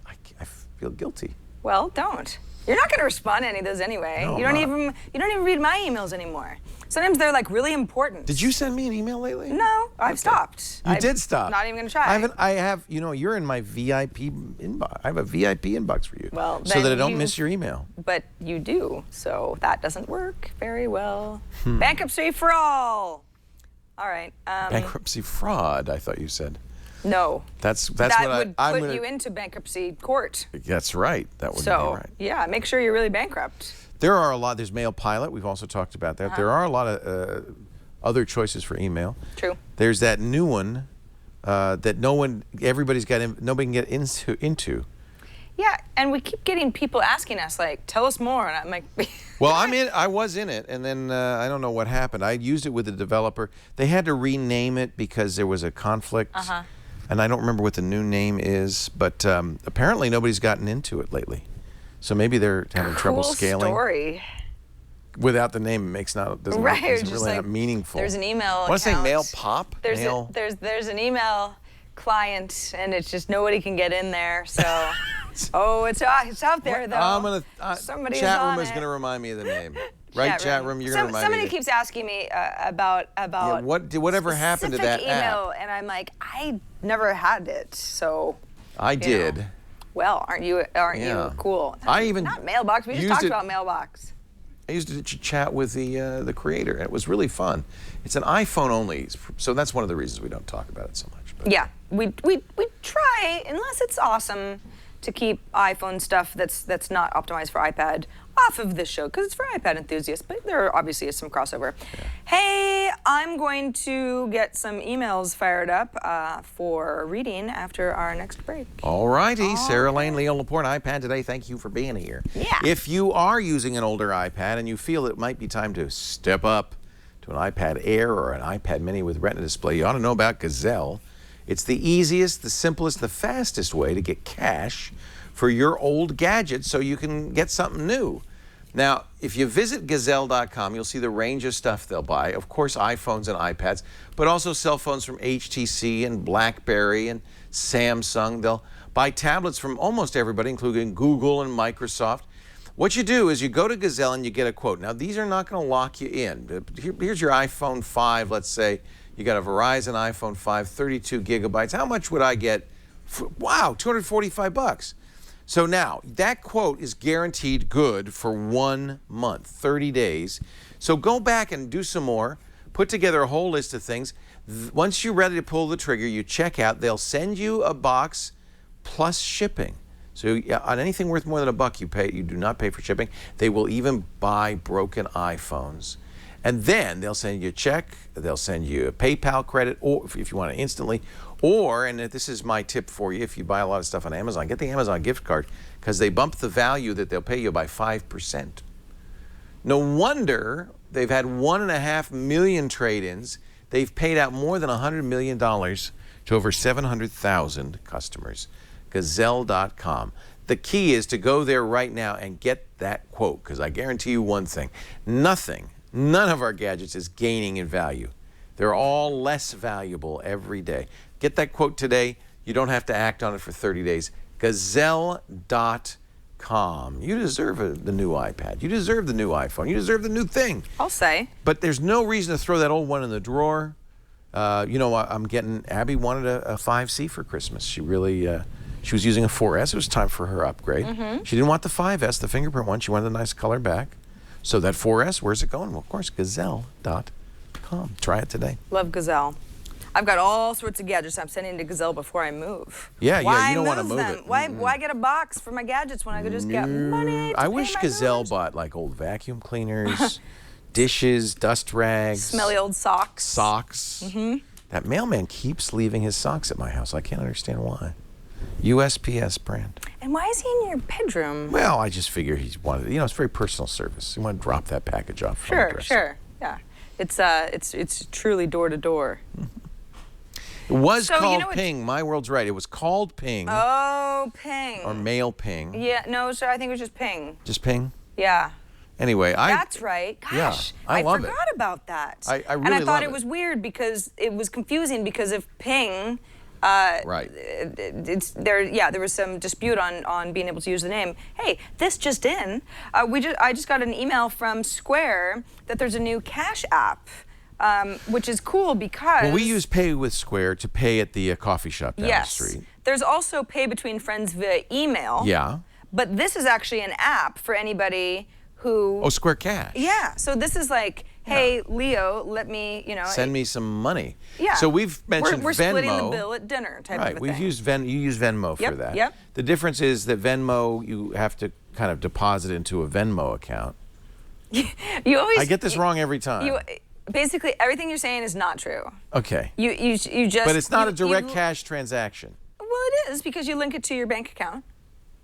I feel guilty. Well, don't. You're not going to respond to any of those anyway. No, you don't even read my emails anyminore. Sometimes they're really important. Did you send me an email lately? No, I've stopped. You did stop. Not even going to try. I have, you're in my VIP inbox. I have a VIP inbox for you. Well, so then that I don't miss your email. But you do, so that doesn't work very well. Bankruptcy for all. All right. Bankruptcy fraud, I thought you said. No. That's that what would I'm put gonna, you into bankruptcy court. That's right. That would be So, right. yeah, make sure you're really bankrupt. There are a lot. There's Mail Pilot. We've also talked about that. There are a lot of other choices for email. True. There's that new one that nobody can get into. Yeah, and we keep getting people asking us, tell us more, and I'm like... Well, I was in it, and then I don't know what happened. I used it with the developer. They had to rename it because there was a conflict. And I don't remember what the new name is, but apparently nobody's gotten into it lately. So maybe they're having trouble scaling. Cool story. Without the name, it doesn't Just really not meaneful. There's an email I want to say account. Mail Pop? There's Mail. there's an email client, and it's just nobody can get in there, so... Oh, it's out there, though. I'm gonna. Somebody's Chat room on is it. gonna remind me of the name, right? Chat room, you're gonna remind me. Somebody keeps asking me about whatever happened to that specific email, and I'm like, I never had it, so. I did. Well, aren't you cool? I even not Mailbox. We just used talked it- about Mailbox. I used to chat with the creator, and it was really fun. It's an iPhone only, so that's one of the reasons we don't talk about it so much. But. Yeah, we try, unless it's awesome, to keep iPhone stuff that's not optimized for iPad off of this show because it's for iPad enthusiasts, but there obviously is some crossover. Hey, I'm going to get some emails fired up for reading after our next break. All righty, Sarah Lane, Leo Laporte, iPad Today. Thank you for being here. Yeah. If you are using an older iPad and you feel it might be time to step up to an iPad Air or an iPad Mini with Retina display, you ought to know about Gazelle. It's the easiest, the simplest, the fastest way to get cash for your old gadgets so you can get something new. Now, if you visit Gazelle.com, you'll see the range of stuff they'll buy. Of course, iPhones and iPads, but also cell phones from HTC and BlackBerry and Samsung. They'll buy tablets from almost everybody, including Google and Microsoft. What you do is you go to Gazelle and you get a quote. Now, these are not going to lock you in. Here's your iPhone 5, let's say. You got a Verizon iPhone 5, 32 gigabytes. How much would I get? Wow, $245. So now, that quote is guaranteed good for 1 month, 30 days. So go back and do some more. Put together a whole list of things. Once you're ready to pull the trigger, you check out. They'll send you a box plus shipping. So on anything worth more than $1, you do not pay for shipping. They will even buy broken iPhones. And then they'll send you a check, they'll send you a PayPal credit, or if you want it instantly, or, and this is my tip for you, if you buy a lot of stuff on Amazon, get the Amazon gift card, because they bump the value that they'll pay you by 5%. No wonder they've had 1.5 million trade-ins. They've paid out more than $100 million to over 700,000 customers. Gazelle.com. The key is to go there right now and get that quote, because I guarantee you one thing, none of our gadgets is gaining in value. They're all less valuable every day. Get that quote today. You don't have to act on it for 30 days. Gazelle.com. You deserve the new iPad. You deserve the new iPhone. You deserve the new thing. I'll say. But there's no reason to throw that old one in the drawer. You know, Abby wanted a 5C for Christmas. She really, she was using a 4S. It was time for her upgrade. She didn't want the 5S, the fingerprint one. She wanted a nice color back. So that 4S, where's it going? Well, of course, Gazelle.com. Try it today. Love Gazelle. I've got all sorts of gadgets I'm sending to Gazelle before I move. Yeah, you don't want to move it. Why get a box for my gadgets when I could just get money to I pay wish my Gazelle bills? bought like old vacuum cleaners, dishes, dust rags. Smelly old socks. Socks. That mailman keeps leaving his socks at my house. I can't understand why. USPS brand. And why is he in your bedroom? Well, I just figure he wanted, you know, it's very personal service. He wanted to drop that package off. Sure. Yeah. It's truly door to door. It was called you know Ping. My world's right. It was called Ping. Oh, Ping. Or Mail Ping. Yeah, no, sir, I think it was just Ping. Just Ping? Yeah. Anyway, That's right. Gosh, yeah, I love forgot about that. I really And I thought love it was weird because it was confusing because of Ping. Right. There was some dispute on being able to use the name. Hey, this just in. I just got an email from Square that there's a new Cash app, which is cool because... Well, we use Pay with Square to pay at the coffee shop down the street. There's also pay between friends via email. Yeah. But this is actually an app for anybody who... Oh, Square Cash. Yeah, so this is like, hey, Leo, let me, send me some money. Yeah. So we've mentioned we're Venmo. splitting the bill at dinner type of a Right, thing. you use Venmo for that. Yep. The difference is that Venmo, you have to kind of deposit into a Venmo account. You always... I get this wrong every time. Basically, everything you're saying is not true. Okay. You just... But it's not a direct cash transaction. Well, it is because you link it to your bank account.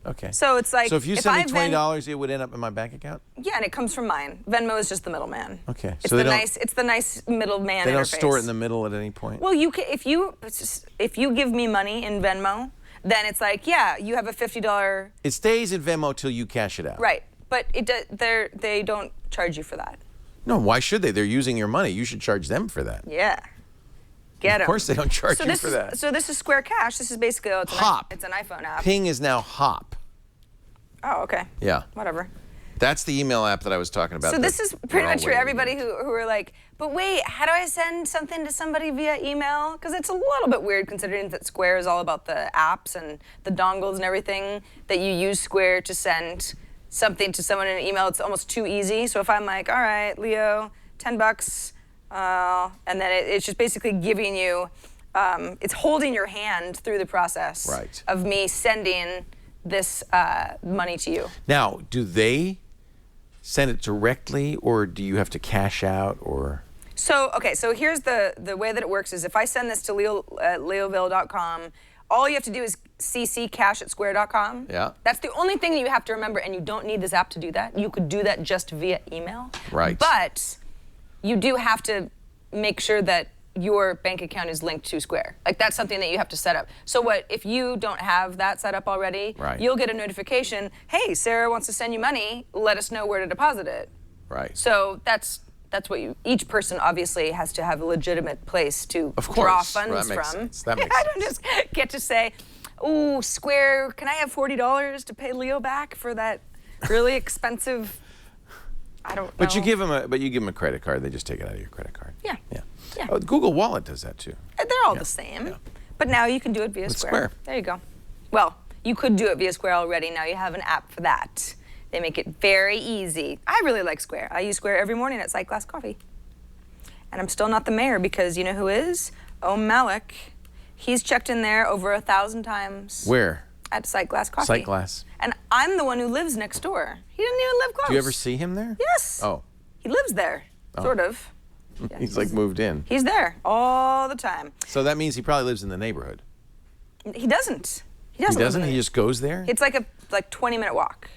Okay. So it's like... So if you send me $20, it would end up in my bank account? Yeah, and it comes from mine. Venmo is just the middleman. Okay. It's So the nice middleman They don't interface. store it in the middle at any point? Well, you can, if you give me money in Venmo, then it's like, yeah, you have a $50... It stays in Venmo till you cash it out. Right, but they don't charge you for that. No, why should they? They're using your money. You should charge them for that. Yeah. Get 'em. Of course they don't charge you for that. So this is Square Cash. This is basically Hop. It's an iPhone app. Ping is now Hop. Oh, okay. Yeah. Whatever. That's the email app that I was talking about. So this is pretty much for everybody who are like, but wait, how do I send something to somebody via email? Because it's a little bit weird considering that Square is all about the apps and the dongles and everything, that you use Square to send something to someone in an email. It's almost too easy. So if I'm like, all right, Leo, $10, and then it's just basically giving you, it's holding your hand through the process of me sending this money to you. Now, do they send it directly, or do you have to cash out, or? So, okay, so here's the way that it works is if I send this to leoville.com, all you have to do is CC cash@square.com. Yeah. That's the only thing that you have to remember, and you don't need this app to do that. You could do that just via email. Right. But you do have to make sure that your bank account is linked to Square. Like, that's something that you have to set up. So if you don't have that set up already, right, you'll get a notification, hey, Sarah wants to send you money, let us know where to deposit it. Right. So that's what each person obviously has to have a legitimate place to draw funds that makes from. Sense. That makes I don't just get to say, "Ooh, Square, can I have $40 to pay Leo back for that really expensive?" I don't know. But you give them a credit card. They just take it out of your credit card. Yeah. Yeah. Yeah. Oh, Google Wallet does that too. They're all the same. Yeah. But now you can do it via With Square. Square. There you go. Well, you could do it via Square already. Now you have an app for that. They make it very easy. I really like Square. I use Square every morning at Sight Glass Coffee. And I'm still not the mayor because you know who is? Malik. He's checked in there over 1,000 times. Where? At Sight Glass Coffee. Sight Glass. And I'm the one who lives next door. He didn't even live close. Do you ever see him there? Yes. Oh. He lives there, sort of. Yeah, He's like moved in. He's there all the time. So that means he probably lives in the neighborhood. He doesn't. He doesn't? He just goes there? It's like a 20-minute walk.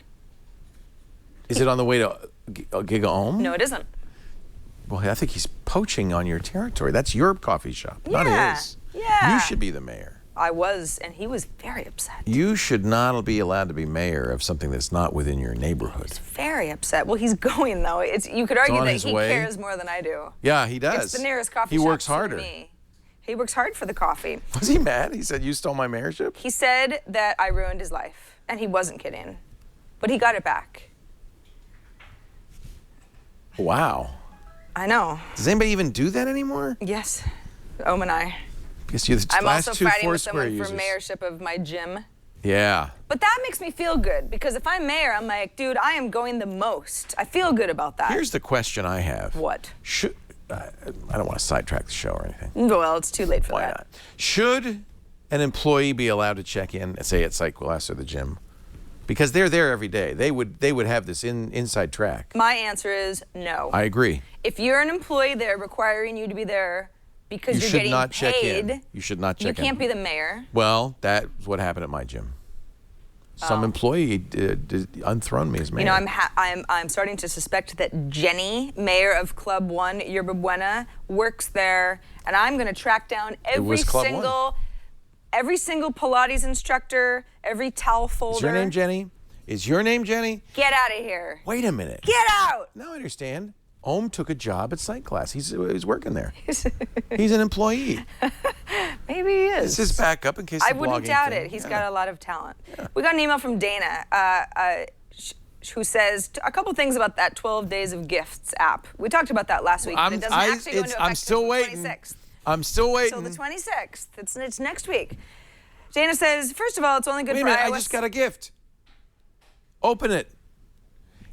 Is it on the way to Giga-Ohm? No, it isn't. Well, I think he's poaching on your territory. That's your coffee shop, not his. Yeah. You should be the mayor. I was, and he was very upset. You should not be allowed to be mayor of something that's not within your neighborhood. He's very upset. Well, he's going, though. You could argue on that his he way. cares more than I do. Yeah, he does. It's the nearest coffee He shop works to harder. me. He works hard for the coffee. Was he mad? He said, you stole my mayorship? He said that I ruined his life, and he wasn't kidding. But he got it back. Wow. I know. Does anybody even do that anymore? Yes, Ohm and I. Because you're the I'm last also two fighting with Foursquare someone users. for mayorship of my gym. Yeah. But that makes me feel good, because if I'm mayor, I'm like, dude, I am going the most. I feel good about that. Here's the question I have. What? I don't want to sidetrack the show or anything. Well, it's too late for Why that. not? Should an employee be allowed to check in, say at Sight Glass or the gym? Because they're there every day. They would have this inside track. My answer is no. I agree. If you're an employee there requiring you to be there because You you're should getting not paid, check in. You should not check in. You can't be the mayor. Well, that's what happened at my gym. Some employee unthroned me as mayor. You know, I'm starting to suspect that Jenny, mayor of Club 1 Yerba Buena, works there, and I'm going to track down every single Pilates instructor, every towel folder. Is your name Jenny? Is your name Jenny? Get out of here. Wait a minute. Get out. Now I understand. Ohm took a job at Sight Glass. He's working there. He's an employee. Maybe he is. This is backup in case the I wouldn't blogging doubt thing. it. He's Yeah. got a lot of talent. Yeah. We got an email from Dana who says a couple things about that 12 Days of Gifts app. We talked about that last week, but it doesn't actually go into effect I'm still until waiting. the 26th. I'm still waiting. Until the 26th. It's next week. Dana says, first of all, it's only good Wait a for minute, iOS. I just got a gift. Open it.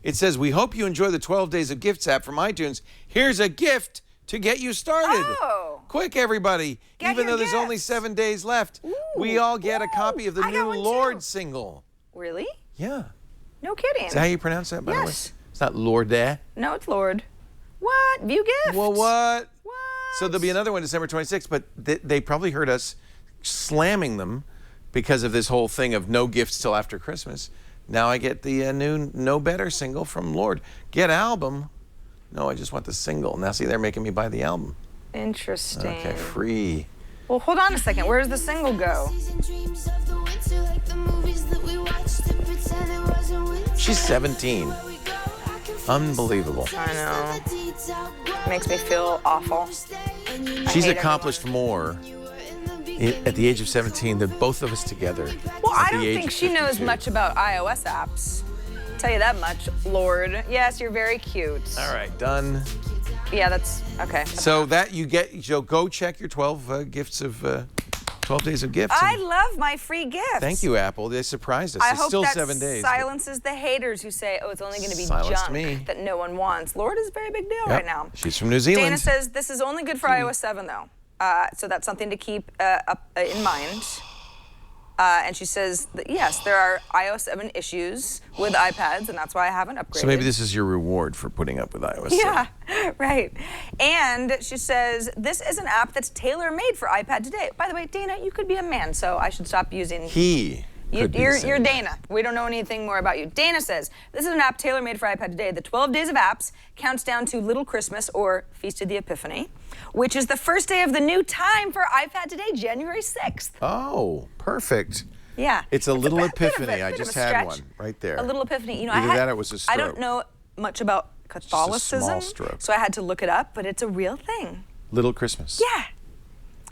It says, we hope you enjoy the 12 Days of Gifts app from iTunes. Here's a gift to get you started. Oh. Quick, everybody. Get Even your though there's gifts. only 7 days left, Ooh. we all get a copy of the I got new one Lord too. single. Really? Yeah. No kidding. Is that how you pronounce that, by the way? Yes. It's not Lorde. No, it's Lord. What? View gift. Well, what? What? So there'll be another one December 26th, but they probably heard us slamming them because of this whole thing of no gifts till after Christmas. Now I get the new No Better single from Lord. Get album. No, I just want the single. Now see, they're making me buy the album. Interesting. Okay, free. Well, hold on a second. Where does the single go? She's 17. Unbelievable. I know. Makes me feel awful. She's hate accomplished more at the age of 17 than both of us together. Well, I at the don't age think of she knows 52. much about iOS apps. I'll tell you that much, Lord. Yes, you're very cute. All right, done. Yeah, that's okay. So that you get, so go check your 12 gifts of 12 days of gifts. I and love my free gifts. thank you, Apple. They surprised us. I It's hope still that 7 days. but- silences the haters who say, "Oh, it's only going to be Silenced junk me. that no one wants." Lord is a very big deal Yep. right now. She's from New Zealand. Dana says this is only good for iOS 7 though, so that's something to keep up in mind. And she says that, yes, there are iOS 7 issues with iPads, and that's why I haven't upgraded. So maybe this is your reward for putting up with iOS 7. Yeah, right. And she says, this is an app that's tailor-made for iPad today. By the way, Dana, you could be a man, so I should stop using... You're Dana. We don't know anything more about you. Dana says, this is an app tailor-made for iPad today. The 12 Days of Apps counts down to Little Christmas, or Feast of the Epiphany, which is the first day of the new time for iPad today, January 6th. Oh, perfect. Yeah. It's a little epiphany. Bit I of just a had stretch. one right there. A little epiphany. You know, Either that or it was a stroke. I don't know much about Catholicism, small stroke. so I had to look it up, but it's a real thing. Little Christmas. Yeah.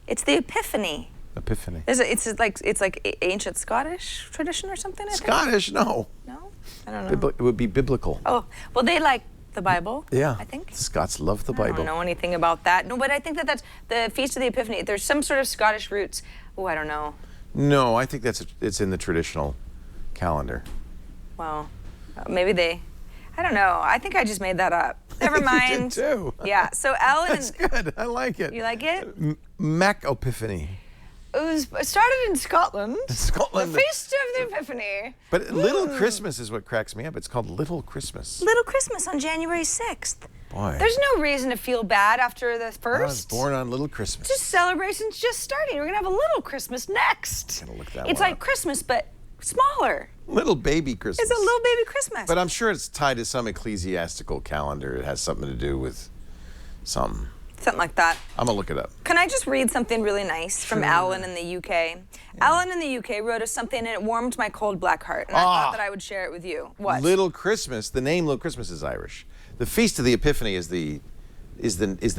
It's the Epiphany. Epiphany. It's like ancient Scottish tradition or something, I think? Scottish? No. No? I don't know. It would be biblical. Oh, well, they like the Bible, Yeah. I think. Scots love the I Bible. don't know anything about that. No, but I think that's the Feast of the Epiphany. There's some sort of Scottish roots. Oh, I don't know. No, I think it's in the traditional calendar. Well, maybe they... I don't know. I think I just made that up. Never mind. You did too. Yeah, so Ellen... That's good. I like it. You like it? Mac Epiphany. It started in Scotland. Scotland. The Feast of the Epiphany. But Little Christmas is what cracks me up. It's called Little Christmas. Little Christmas on January 6th. Boy. There's no reason to feel bad after the first. I was born on Little Christmas. Just celebration's just starting. We're gonna have a little Christmas next. Gotta look that It's one like up. Christmas, but smaller. Little baby Christmas. It's a little baby Christmas. But I'm sure it's tied to some ecclesiastical calendar. It has something to do with something. Something like that. I'm gonna look it up. Can I just read something really nice from Alan in the UK? Yeah. Alan in the UK wrote us something and it warmed my cold black heart, and I thought that I would share it with you. What? Little Christmas. The name Little Christmas is Irish. The Feast of the Epiphany is the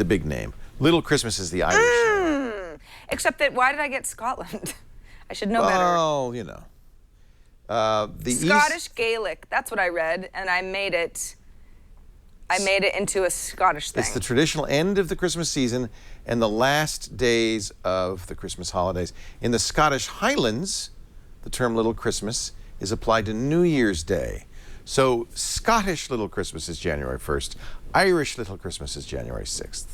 big name. Little Christmas is the Irish name. Except that, why did I get Scotland? I should know better. Well, you know. The Scottish Gaelic. That's what I read, and I made it into a Scottish thing. It's the traditional end of the Christmas season and the last days of the Christmas holidays. In the Scottish Highlands, the term Little Christmas is applied to New Year's Day. So Scottish Little Christmas is January 1st. Irish Little Christmas is January 6th.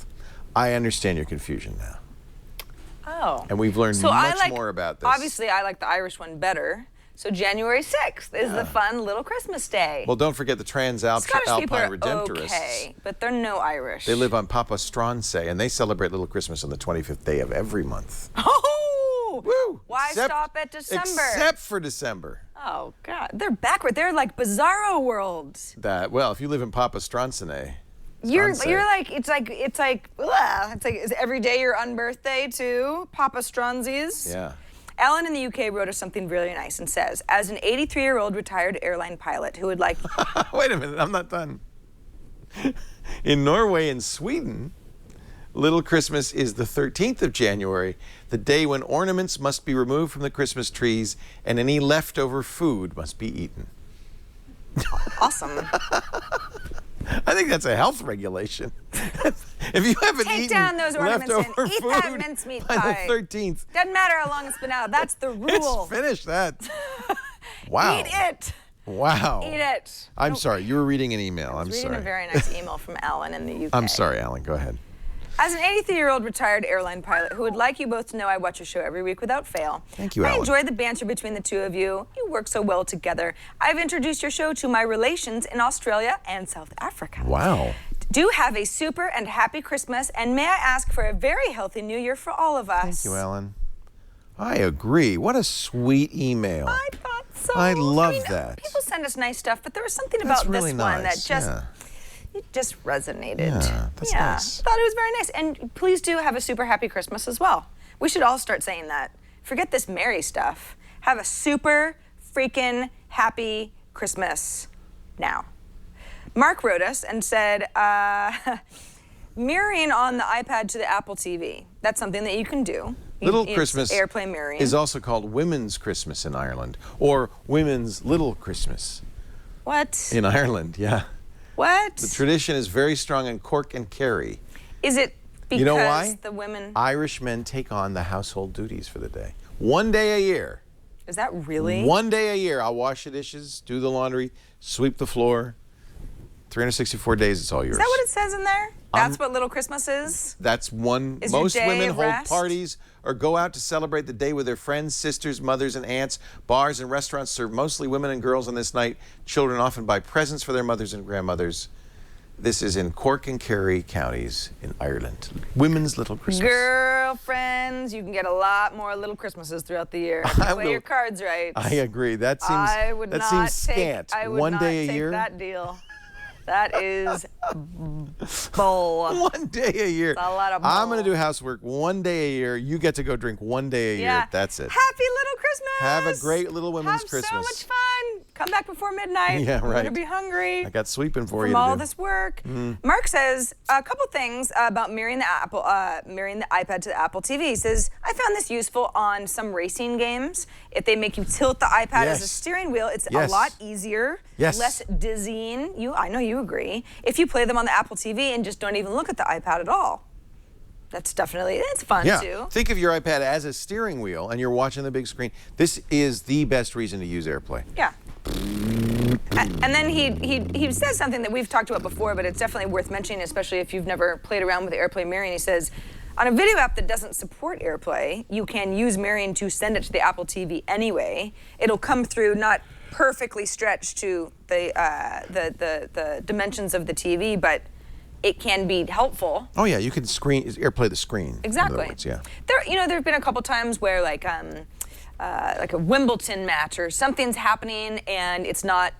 I understand your confusion now. Oh. And we've learned much more about this. Obviously, I like the Irish one better. So January 6th is the fun little Christmas day. Well, don't forget the Scottish people Transalpine are Redemptorists. okay, but they're no Irish. They live on Papa Stronsay, and they celebrate Little Christmas on the 25th day of every month. Oh! Woo! Why stop at December? Except for December. Oh, God. They're backward. They're like bizarro worlds. Well, if you live in Papa Stronsay, You're like, it's like is every day your unbirthday too? Papa Stronzies? Yeah. Alan in the UK wrote us something really nice and says, as an 83-year-old retired airline pilot who would like... Wait a minute, I'm not done. In Norway and Sweden, Little Christmas is the 13th of January, the day when ornaments must be removed from the Christmas trees and any leftover food must be eaten. Awesome. I think that's a health regulation. If you haven't Take eaten down those ornaments leftover and eat food that mincemeat by pie. the 13th, Doesn't matter how long it's been out. That's the rule. it's finished that. Wow. Eat it. Wow. Eat it. I'm sorry, you were reading an email. I'm Reading sorry. a very nice email from Alan in the UK. I'm sorry, Alan. Go ahead. As an 83-year-old retired airline pilot who would like you both to know I watch your show every week without fail. Thank you, I Alan. enjoy the banter between the two of you. You work so well together. I've introduced your show to my relations in Australia and South Africa. Wow. Do have a super and happy Christmas, and may I ask for a very healthy New Year for all of us. Thank you, Alan. I agree. What a sweet email. I thought so. I love that. People send us nice stuff, but there was something That's about really this one that nice, just... yeah. It just resonated. Yeah, that's nice. I thought it was very nice. And please do have a super happy Christmas as well. We should all start saying that. Forget this merry stuff. Have a super freaking happy Christmas now. Mark wrote us and said, mirroring on the iPad to the Apple TV. That's something that you can do. Little It's Christmas airplane mirroring. is also called Women's Christmas in Ireland, or Women's Little Christmas What? in Ireland, yeah. What? The tradition is very strong in Cork and Kerry. Is it because You know why? the women... Irish men take on the household duties for the day. One day a year. Is that really? One day a year. I'll wash the dishes, do the laundry, sweep the floor. 364 days, it's all yours. Is that what it says in there? That's what Little Christmas is? That's one. Is your Most day women of hold rest? parties or go out to celebrate the day with their friends, sisters, mothers, and aunts. Bars and restaurants serve mostly women and girls on this night. Children often buy presents for their mothers and grandmothers. This is in Cork and Kerry counties in Ireland. Women's Little Christmas. Girlfriends, you can get a lot more Little Christmases throughout the year. If you play your cards right. I agree. That seems I would that not seems take, scant. I would One not day a take year. that deal. That is bull. One day a year. It's a lot of I'm bull. going to do housework one day a year. You get to go drink one day a year. That's it. Happy Little Christmas. Have a great little women's Have Christmas. so much fun. Come back before midnight. Yeah, I'm right. gonna be hungry. I got sweeping for From you to all do. this work. Mark says a couple things about mirroring the iPad to the Apple TV. He says, I found this useful on some racing games. If they make you tilt the iPad as a Yes. steering wheel, it's a Yes. lot easier, Yes. less dizzying. I know you agree. If you play them on the Apple TV and just don't even look at the iPad at all. It's fun Yeah. too. Think of your iPad as a steering wheel and you're watching the big screen. This is the best reason to use AirPlay. Yeah. And then he says something that we've talked about before, but it's definitely worth mentioning, especially if you've never played around with AirPlay mirroring. He says, on a video app that doesn't support AirPlay, you can use mirroring to send it to the Apple TV anyway. It'll come through not perfectly stretched to the dimensions of the TV, but it can be helpful. Oh yeah, you can AirPlay the screen. Exactly. In other words, yeah. There have been a couple times where like a Wimbledon match or something's happening and it's not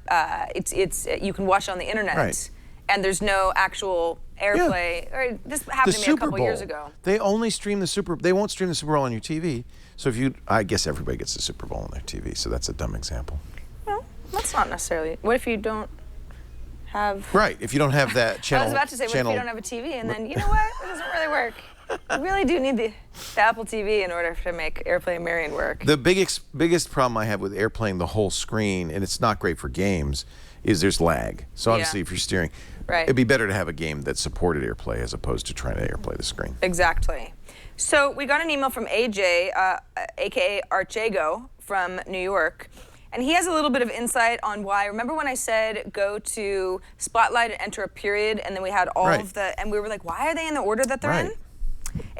you can watch it on the internet. Right. And there's no actual AirPlay. Or this happened to me a couple years ago. They only stream they won't stream the Super Bowl on your TV. So I guess everybody gets the Super Bowl on their TV, so that's a dumb example. Well, that's not necessarily. What if you don't have? Right, if you don't have that channel. I was about to say, what if you don't have a TV and then, you know what, it doesn't really work. You really do need the Apple TV in order to make AirPlay mirroring work. The biggest problem I have with AirPlaying the whole screen, and it's not great for games, is there's lag. So obviously if you're steering, it'd be better to have a game that supported AirPlay as opposed to trying to AirPlay the screen. Exactly. So we got an email from AJ, aka Archego from New York, and he has a little bit of insight on why. Remember when I said go to Spotlight and enter a period, and then we had all of the, and we were like, why are they in the order that they're in?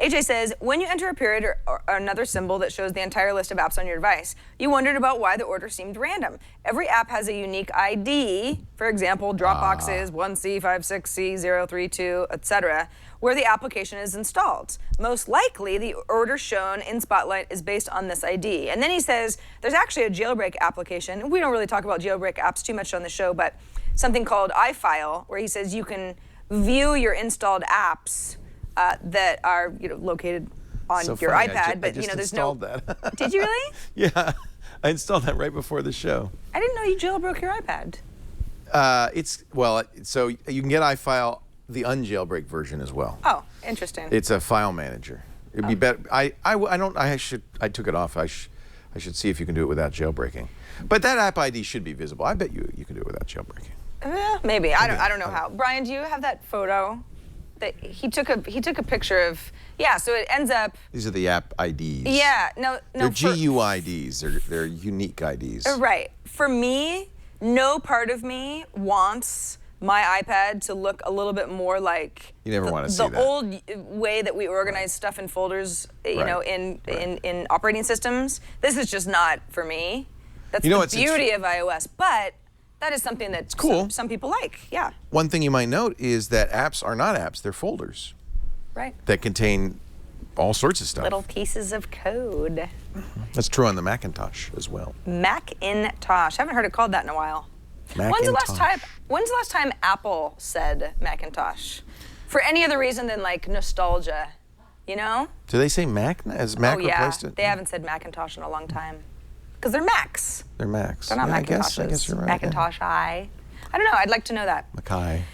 AJ says, when you enter a period or another symbol that shows the entire list of apps on your device, you wondered about why the order seemed random. Every app has a unique ID. For example, Dropbox is 1C56C032, etc., where the application is installed. Most likely, the order shown in Spotlight is based on this ID. And then he says, there's actually a jailbreak application. We don't really talk about jailbreak apps too much on the show, but something called iFile, where he says you can view your installed apps that are located on your iPad, but there's no. That. Did you really? Yeah, I installed that right before the show. I didn't know you jailbroke your iPad. So you can get iFile, the unjailbreak version as well. Oh, interesting. It's a file manager. It'd be better. I took it off. I should see if you can do it without jailbreaking. But that app ID should be visible. I bet you can do it without jailbreaking. Maybe. I don't know how. Brian, do you have that photo? That he took a picture of. Yeah, so it ends up. These are the app IDs. Yeah, no. They're GUIDs. They're unique IDs. Right. For me, no part of me wants my iPad to look a little bit more like you never want to see the that. old way that we organize stuff in folders, in operating systems. This is just not for me. That's the beauty of iOS, but that is something that some people like. Yeah. One thing you might note is that apps are not apps; they're folders. Right. That contain all sorts of stuff. Little pieces of code. That's true on the Macintosh as well. Macintosh. I haven't heard it called that in a while. When's the last time Apple said Macintosh? For any other reason than like nostalgia, you know? Do they say Mac? Has Mac replaced it? They haven't said Macintosh in a long time. Because they're Macs. They're Macs. They're not Macintoshes. I guess you're right. Macintosh I don't know. I'd like to know that. Mackay.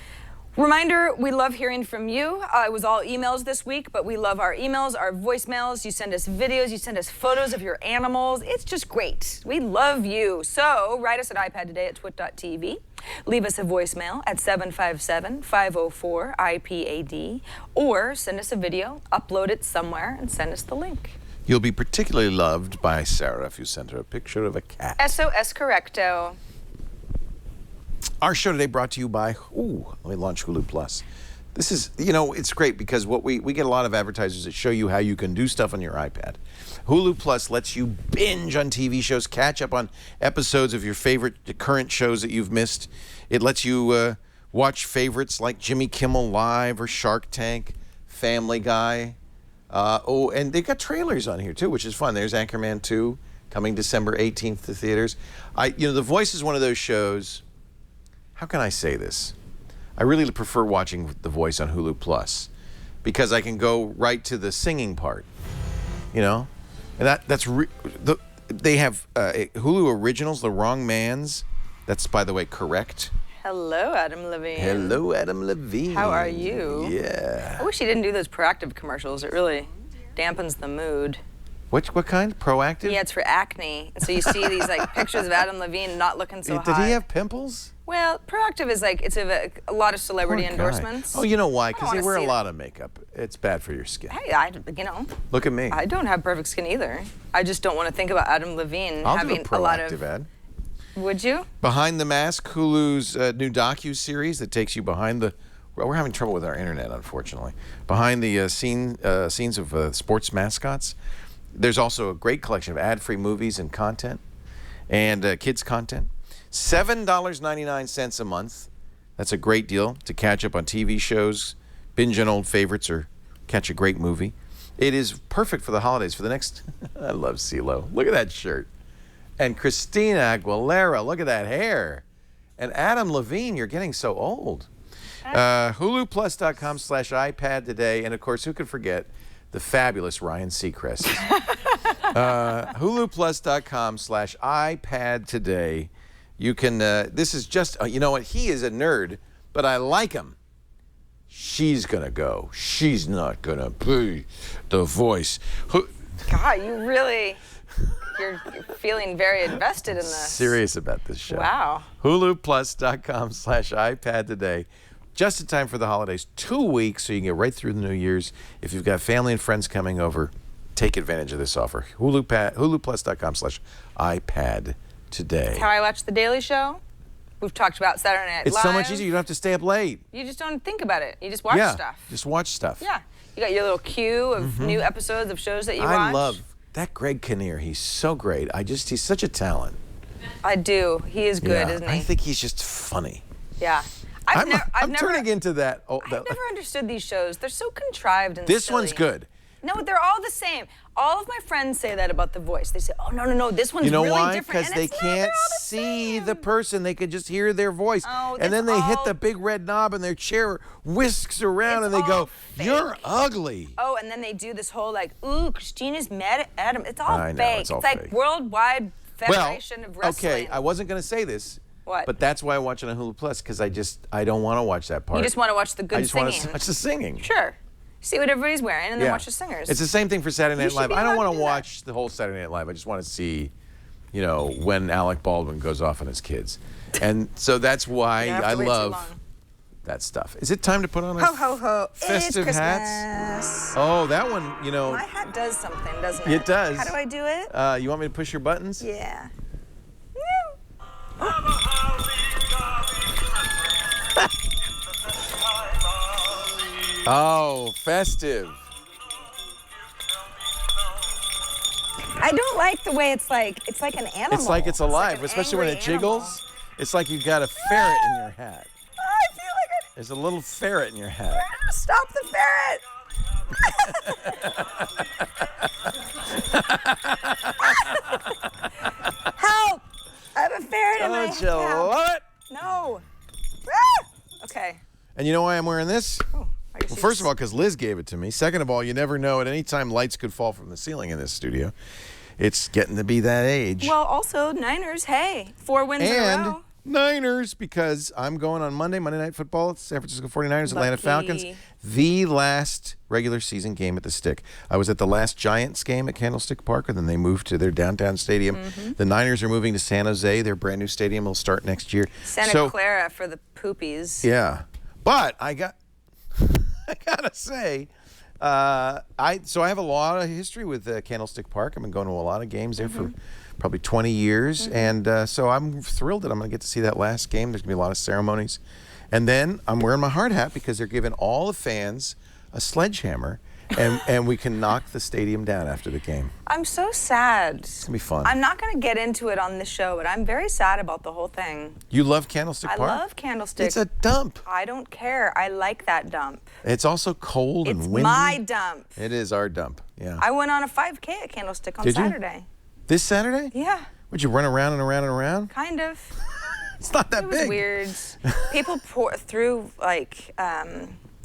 Reminder, we love hearing from you. It was all emails this week, but we love our emails, our voicemails. You send us videos, you send us photos of your animals. It's just great. We love you. So write us at iPad today at twit.tv. Leave us a voicemail at 757-504-IPAD, or send us a video, upload it somewhere, and send us the link. You'll be particularly loved by Sarah if you send her a picture of a cat. SOS Correcto. Our show today brought to you by, let me launch Hulu Plus. This is, it's great because what we get a lot of advertisers that show you how you can do stuff on your iPad. Hulu Plus lets you binge on TV shows, catch up on episodes of your favorite current shows that you've missed. It lets you watch favorites like Jimmy Kimmel Live or Shark Tank, Family Guy. And they got trailers on here too, which is fun. There's Anchorman 2 coming December 18th to theaters. The Voice is one of those shows. How can I say this? I really prefer watching The Voice on Hulu Plus because I can go right to the singing part, and they have Hulu Originals, The Wrong Man's. That's, by the way, correct. Hello, Adam Levine. Hello, Adam Levine. How are you? Yeah. I wish he didn't do those proactive commercials. It really dampens the mood. What kind? Proactive? Yeah, it's for acne. And so you see these pictures of Adam Levine not looking so hot. Did he have pimples? Well, proactive is it's a lot of celebrity Poor guy. endorsements. Oh, you know why? Because they wear a that. lot of makeup. It's bad for your skin. Hey, Look at me. I don't have perfect skin either. I just don't want to think about Adam Levine I'll having do a a lot of. proactive ad. Would you? Behind the Mask, Hulu's new docu-series that takes you behind the. Well, we're having trouble with our internet, unfortunately. Behind the scenes of sports mascots. There's also a great collection of ad-free movies and content, and kids content. $7.99 a month. That's a great deal to catch up on TV shows, binge on old favorites, or catch a great movie. It is perfect for the holidays. For the next, I love CeeLo. Look at that shirt. And Christina Aguilera, look at that hair. And Adam Levine, you're getting so old. HuluPlus.com/iPad today. And of course, who could forget the fabulous Ryan Seacrest. HuluPlus.com/iPad today. You can, this is just, you know what, he is a nerd, but I like him. She's gonna go. She's not gonna be the voice. God, you're feeling very invested in this. Serious about this show. Wow. HuluPlus.com/iPad today. Just in time for the holidays. 2 weeks so you can get right through the New Year's. If you've got family and friends coming over, take advantage of this offer. HuluPlus.com/iPad today. That's how I watch The Daily Show. We've talked about Saturday Night Live. It's so much easier. You don't have to stay up late. You just don't think about it. You just watch stuff. Just watch stuff. Yeah. You got your little queue of new episodes of shows that you watch. I love that Greg Kinnear. He's so great. He's such a talent. I do. He is good, isn't he? I think he's just funny. Yeah. I'm turning into that. I've never understood these shows. They're so contrived and This silly. one's good. No, they're all the same. All of my friends say that about The Voice. They say, oh, no, this one's really different. Because they can't see the person. They can just hear their voice. Oh, and then they hit the big red knob and their chair whisks around and they go, you're ugly. Oh, and then they do this whole ooh, Christina's mad at Adam. It's all I know, fake. it's all like fake. Worldwide Federation of Wrestling. Okay, I wasn't going to say this. What? But that's why I watch it on Hulu Plus, because I don't want to watch that part. You just want to watch the good singing. I just want to watch the singing. Sure. See what everybody's wearing and then watch the singers. It's the same thing for Saturday Night Live. I don't want to do watch the whole Saturday Night Live. I just want to see, when Alec Baldwin goes off on his kids. And so that's why I love that stuff. Is it time to put on ho, ho, ho. festive it's hats? Oh, that one, My hat does something, doesn't it? It does. How do I do it? You want me to push your buttons? Yeah. Oh, festive. I don't like the way it's like an animal. It's like it's alive, like especially when it jiggles. Animal. It's like you've got a ferret in your hat. I feel like There's a little ferret in your hat. Stop the ferret! Help! I have a ferret in my hat. Don't you love it? No. Ah! Okay. And you know why I'm wearing this? Oh, Well, first of all, because Liz gave it to me. Second of all, you never know. At any time, lights could fall from the ceiling in this studio. It's getting to be that age. Well, also, Niners, hey, 4 wins in a row. Niners, because I'm going on Monday Night Football. It's San Francisco 49ers, Atlanta Lucky. Falcons. The last regular season game at the Stick. I was at the last Giants game at Candlestick Park, and then they moved to their downtown stadium. The Niners are moving to San Jose. Their brand new stadium will start next year. Santa Clara for the poopies. Yeah. But I gotta say, I have a lot of history with Candlestick Park. I've been going to a lot of games there for probably 20 years, and so I'm thrilled that I'm going to get to see that last game. There's going to be a lot of ceremonies, And then I'm wearing my hard hat because they're giving all the fans a sledgehammer, and we can knock the stadium down after the game. I'm so sad. It's gonna be fun. I'm not going to get into it on this show, but I'm very sad about the whole thing. You love Candlestick I Park? love Candlestick. It's a dump. I don't care. I like that dump. It's also cold and It's windy. my dump. It is our dump, yeah. I went on a 5K at Candlestick on Did you? Saturday. This Saturday? Yeah, Would you run around and around and around? kind of. It's not that It was big. weird. People threw like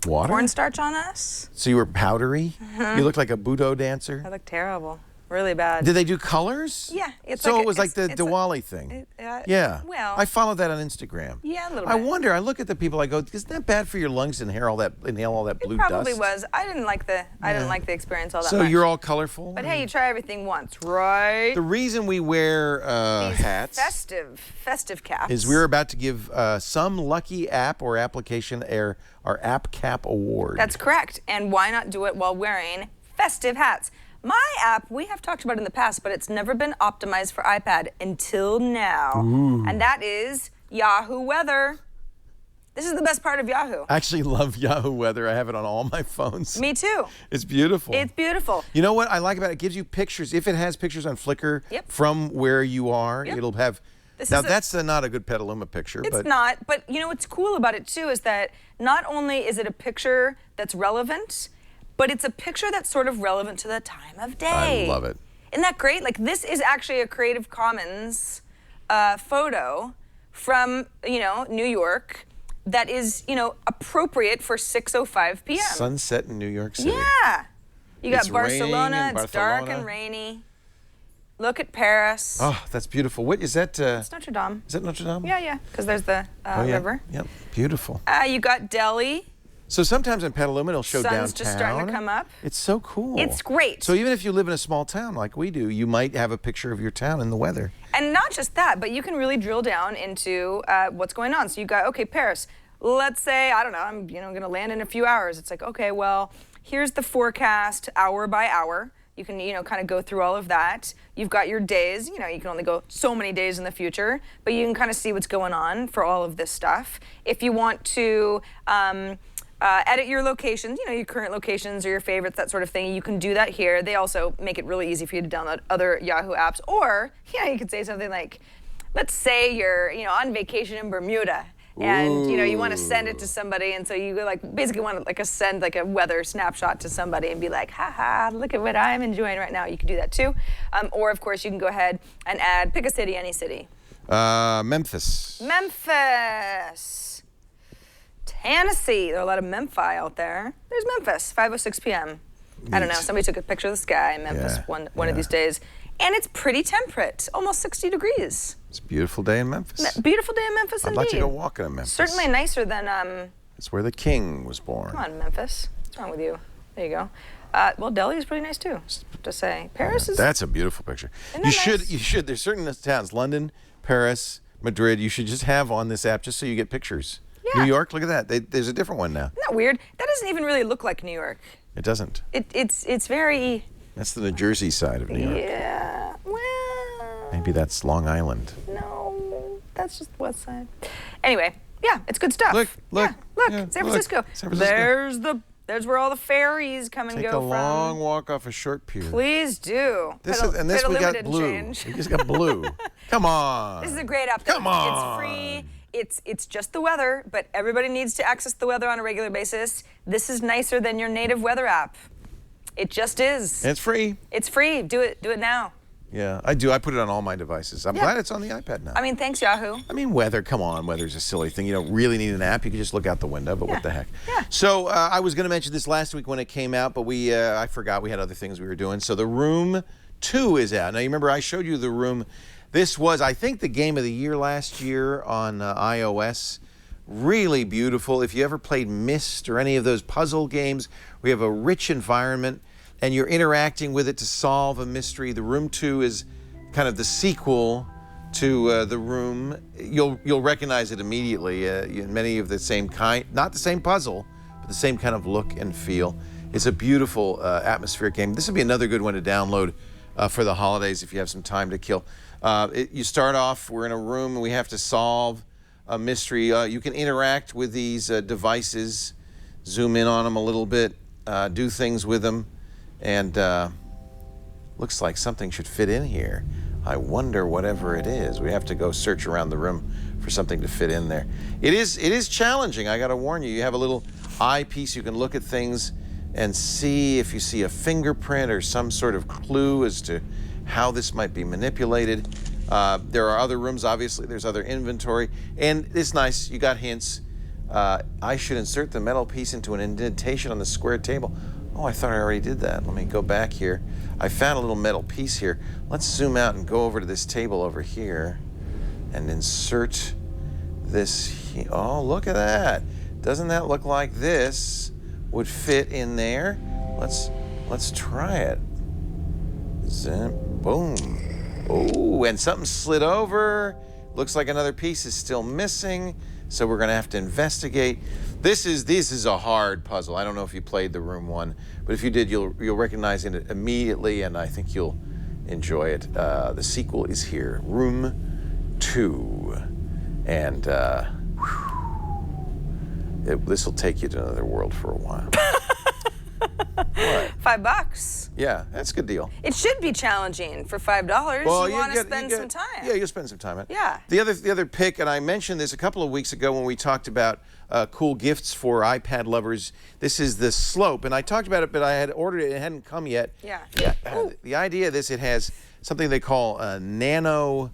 Water? cornstarch on us. So you were powdery? You looked like a Budo dancer? I looked terrible. Really bad. Did they do colors? Yeah, it's so like it was like the it's a- Diwali thing. it- Yeah. well- I followed that on Instagram. Yeah, a little I bit. wonder. I look at the people. I go, isn't that bad for your lungs to inhale all that blue It probably dust? was. I didn't like the experience all that So much. you're all colorful. But hey, you try everything once, right? The reason we wear These hats festive caps. is we're about to give some lucky app or application our App Cap Award. That's correct. And why not do it while wearing festive hats? My app, we have talked about in the past, but it's never been optimized for iPad until now. And that is Yahoo Weather. This is the best part of Yahoo. I actually love Yahoo Weather. I have it on all my phones. Me too. It's beautiful. It's beautiful. You know what I like about it? It gives you pictures. If it has pictures on Flickr from where you are, Yep. it'll have. Now that's not a good Petaluma picture. It's but not, but you know what's cool about it too is that not only is it a picture that's relevant, but it's a picture that's sort of relevant to the time of day. I love it. Isn't that great? Like this is actually a Creative Commons photo from, New York that is, appropriate for 6:05 p.m. Sunset in New York City. Yeah. You got It's raining Barcelona, in it's dark Barcelona. and rainy. Look at Paris. Oh, that's beautiful. What is that? It's Notre Dame. Is that Notre Dame? Yeah, because there's the Oh, yeah. river. Yep. Beautiful. You got Delhi. So sometimes in Petaluma it'll show Sun's downtown. just starting to come up. It's so cool. It's great. So even if you live in a small town like we do, you might have a picture of your town in the weather. And not just that, but you can really drill down into what's going on. So you got, okay, Paris. Let's say, I don't know, I'm going to land in a few hours. It's like, okay, well, here's the forecast hour by hour. You can, kind of go through all of that. You've got your days. You can only go so many days in the future, but you can kind of see what's going on for all of this stuff. If you want to edit your locations, your current locations or your favorites, that sort of thing, you can do that here. They also make it really easy for you to download other Yahoo apps. Or, you could say something like, let's say you're, on vacation in Bermuda. And you want to send it to somebody, and so you go basically want to send a weather snapshot to somebody and be like, haha, look at what I'm enjoying right now. You can do that too, or of course you can go ahead and pick a city, any city. Memphis. Memphis, Tennessee. There are a lot of Memphi out there. There's Memphis, 5:06 p.m. I don't know. Somebody took a picture of the sky in Memphis one of these days, and it's pretty temperate, almost 60 degrees. It's a beautiful day in Memphis. Beautiful day in Memphis, I'd indeed. like to go walking in Memphis. Certainly nicer than It's where the king was born. Come on, Memphis. What's wrong with you? There you go. Well, Delhi is pretty nice too, to say. Paris is. That's a beautiful picture. Isn't that nice? You should. There's certain towns, London, Paris, Madrid, you should just have on this app just so you get pictures. Yeah. New York, look at that. There's a different one now. Isn't that weird? That doesn't even really look like New York. It doesn't. It's very. That's the New Jersey side of New York. Yeah. Well. Maybe that's Long Island. No, that's just the west side. Anyway, yeah, it's good stuff. Look. Yeah, look, Yeah, San look. Francisco. San Francisco. There's where all the ferries come and Take go a long from. walk off a short pier. Please do. This Pay we the got limited blue. change. We just got blue. Come on. This is a great app. Though. Come on. It's free. It's just the weather, but everybody needs to access the weather on a regular basis. This is nicer than your native weather app. It just is. And it's free. It's free. Do it now. Yeah, I do. I put it on all my devices. I'm glad it's on the iPad now. I mean, thanks, Yahoo. I mean, weather, come on. Weather's a silly thing. You don't really need an app. You can just look out the window, but what the heck. Yeah. So I was going to mention this last week when it came out, but I forgot we had other things we were doing. So The Room 2 is out. Now, you remember I showed you The Room. This was, I think, the game of the year last year on iOS. Really beautiful. If you ever played Myst or any of those puzzle games, we have a rich environment, and you're interacting with it to solve a mystery. The Room 2 is kind of the sequel to The Room. You'll recognize it immediately. Many of the same kind, not the same puzzle, but the same kind of look and feel. It's a beautiful atmospheric game. This would be another good one to download for the holidays if you have some time to kill. You start off, we're in a room and we have to solve a mystery. You can interact with these devices, zoom in on them a little bit, do things with them, and looks like something should fit in here. I wonder whatever it is. We have to go search around the room for something to fit in there. It is challenging, I gotta warn you. You have a little eyepiece, you can look at things and see if you see a fingerprint or some sort of clue as to how this might be manipulated. There are other rooms, obviously, there's other inventory, and it's nice, you got hints. I should insert the metal piece into an indentation on the square table. Oh, I thought I already did that. Let me go back here. I found a little metal piece here. Let's zoom out and go over to this table over here and insert this. Oh, look at that. Doesn't that look like this would fit in there? Let's try it. Zim, boom. Oh, and something slid over. Looks like another piece is still missing, so we're gonna have to investigate. This is a hard puzzle. I don't know if you played the room one, but if you did, you'll recognize it immediately, and I think you'll enjoy it. The sequel is here, Room 2, and this will take you to another world for a while. What? $5. Yeah, that's a good deal. It should be challenging for $5. Well, you want to spend some time. Yeah, you'll spend some time. Yeah. The other pick, and I mentioned this a couple of weeks ago when we talked about cool gifts for iPad lovers. This is the Slope, and I talked about it, but I had ordered it. It hadn't come yet. Yeah. The idea of this, it has something they call nano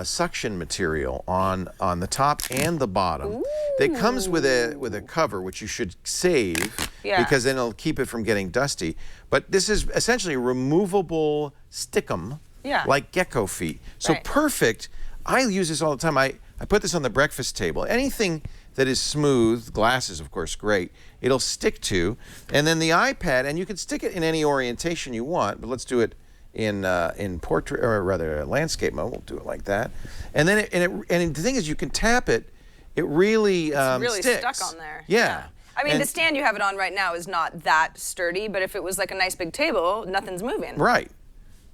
suction material on the top and the bottom. Ooh. That comes with a cover, which you should save, because then it'll keep it from getting dusty. But this is essentially a removable stickum, like gecko feet. So perfect. I use this all the time. I put this on the breakfast table. Anything that is smooth, glasses, of course, great, it'll stick to. And then the iPad, and you can stick it in any orientation you want, but let's do it in portrait, or rather landscape mode. We'll do it like that. And then and the thing is, you can tap it. It really it's really sticks. stuck on there. Yeah. I mean, the stand you have it on right now is not that sturdy, but if it was like a nice big table, nothing's moving. Right.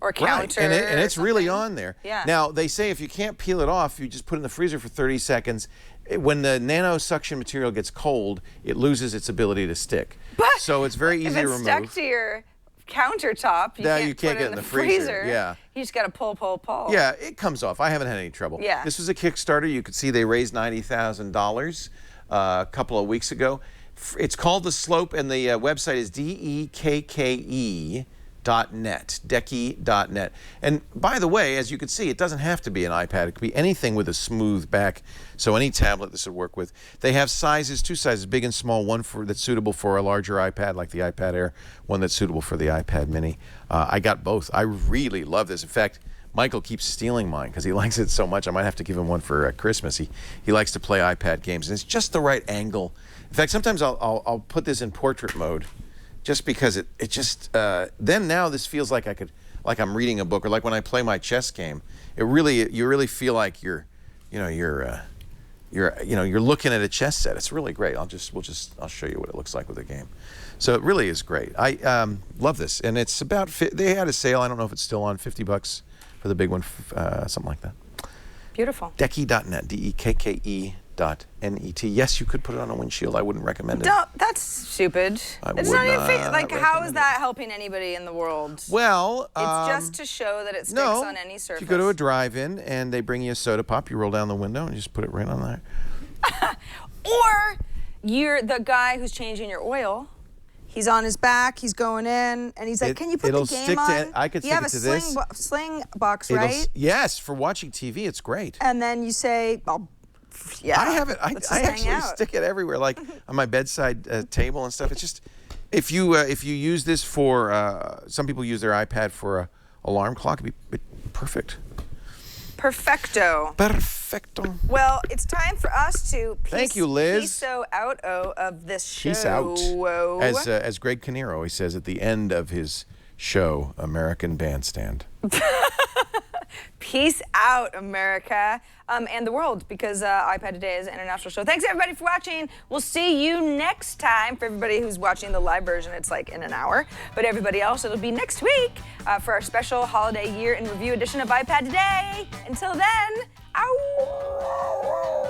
Or a counter. Right. And it's really on there. Yeah. Now, they say if you can't peel it off, you just put it in the freezer for 30 seconds. When the nano suction material gets cold, it loses its ability to stick. But so it's very easy to remove. If it's stuck to your countertop, you can't put it in the freezer. Yeah. You just got to pull. Yeah, it comes off. I haven't had any trouble. Yeah. This was a Kickstarter. You could see they raised $90,000 a couple of weeks ago. It's called The Slope, and the website is dekke.net, decky.net. And by the way, as you can see, it doesn't have to be an iPad. It could be anything with a smooth back, so any tablet this would work with. They have sizes, two sizes, big and small, one that's suitable for a larger iPad like the iPad Air, one that's suitable for the iPad Mini. I got both. I really love this. In fact, Michael keeps stealing mine because he likes it so much. I might have to give him one for Christmas. He likes to play iPad games, and it's just the right angle. In fact, sometimes I'll put this in portrait mode, just because it just then now this feels like I'm reading a book, or like when I play my chess game. You really feel like you're looking at a chess set. It's really great. I'll show you what it looks like with the game. So it really is great. I love this, and it's about they had a sale. I don't know if it's still on, $50 for the big one, something like that. Beautiful. Decky.net, DEKKE.net. Yes, you could put it on a windshield. I wouldn't recommend it. No, that's stupid. It's not even like, how is that helping anybody in the world? Well, it's just to show that it sticks on any surface. If you go to a drive-in and they bring you a soda pop, you roll down the window and you just put it right on there. Or you're the guy who's changing your oil. He's on his back, he's going in, and he's like, can you put the game on? I could stick it to this. You have a sling box, right? Yes, for watching TV, it's great. And then you say, yeah. I have it. I actually stick it everywhere, like on my bedside table and stuff. It's just, if you use this for, some people use their iPad for a alarm clock, it'd be perfecto. Perfecto. Well, it's time for us to Thank you, Liz. Peace-o out of this show. Peace out. As Greg Kinnear always says at the end of his show, American Bandstand. Peace out, America, and the world, because iPad Today is an international show. Thanks, everybody, for watching. We'll see you next time. For everybody who's watching the live version, it's like in an hour. But everybody else, it'll be next week for our special holiday year in review edition of iPad Today. Until then, ow!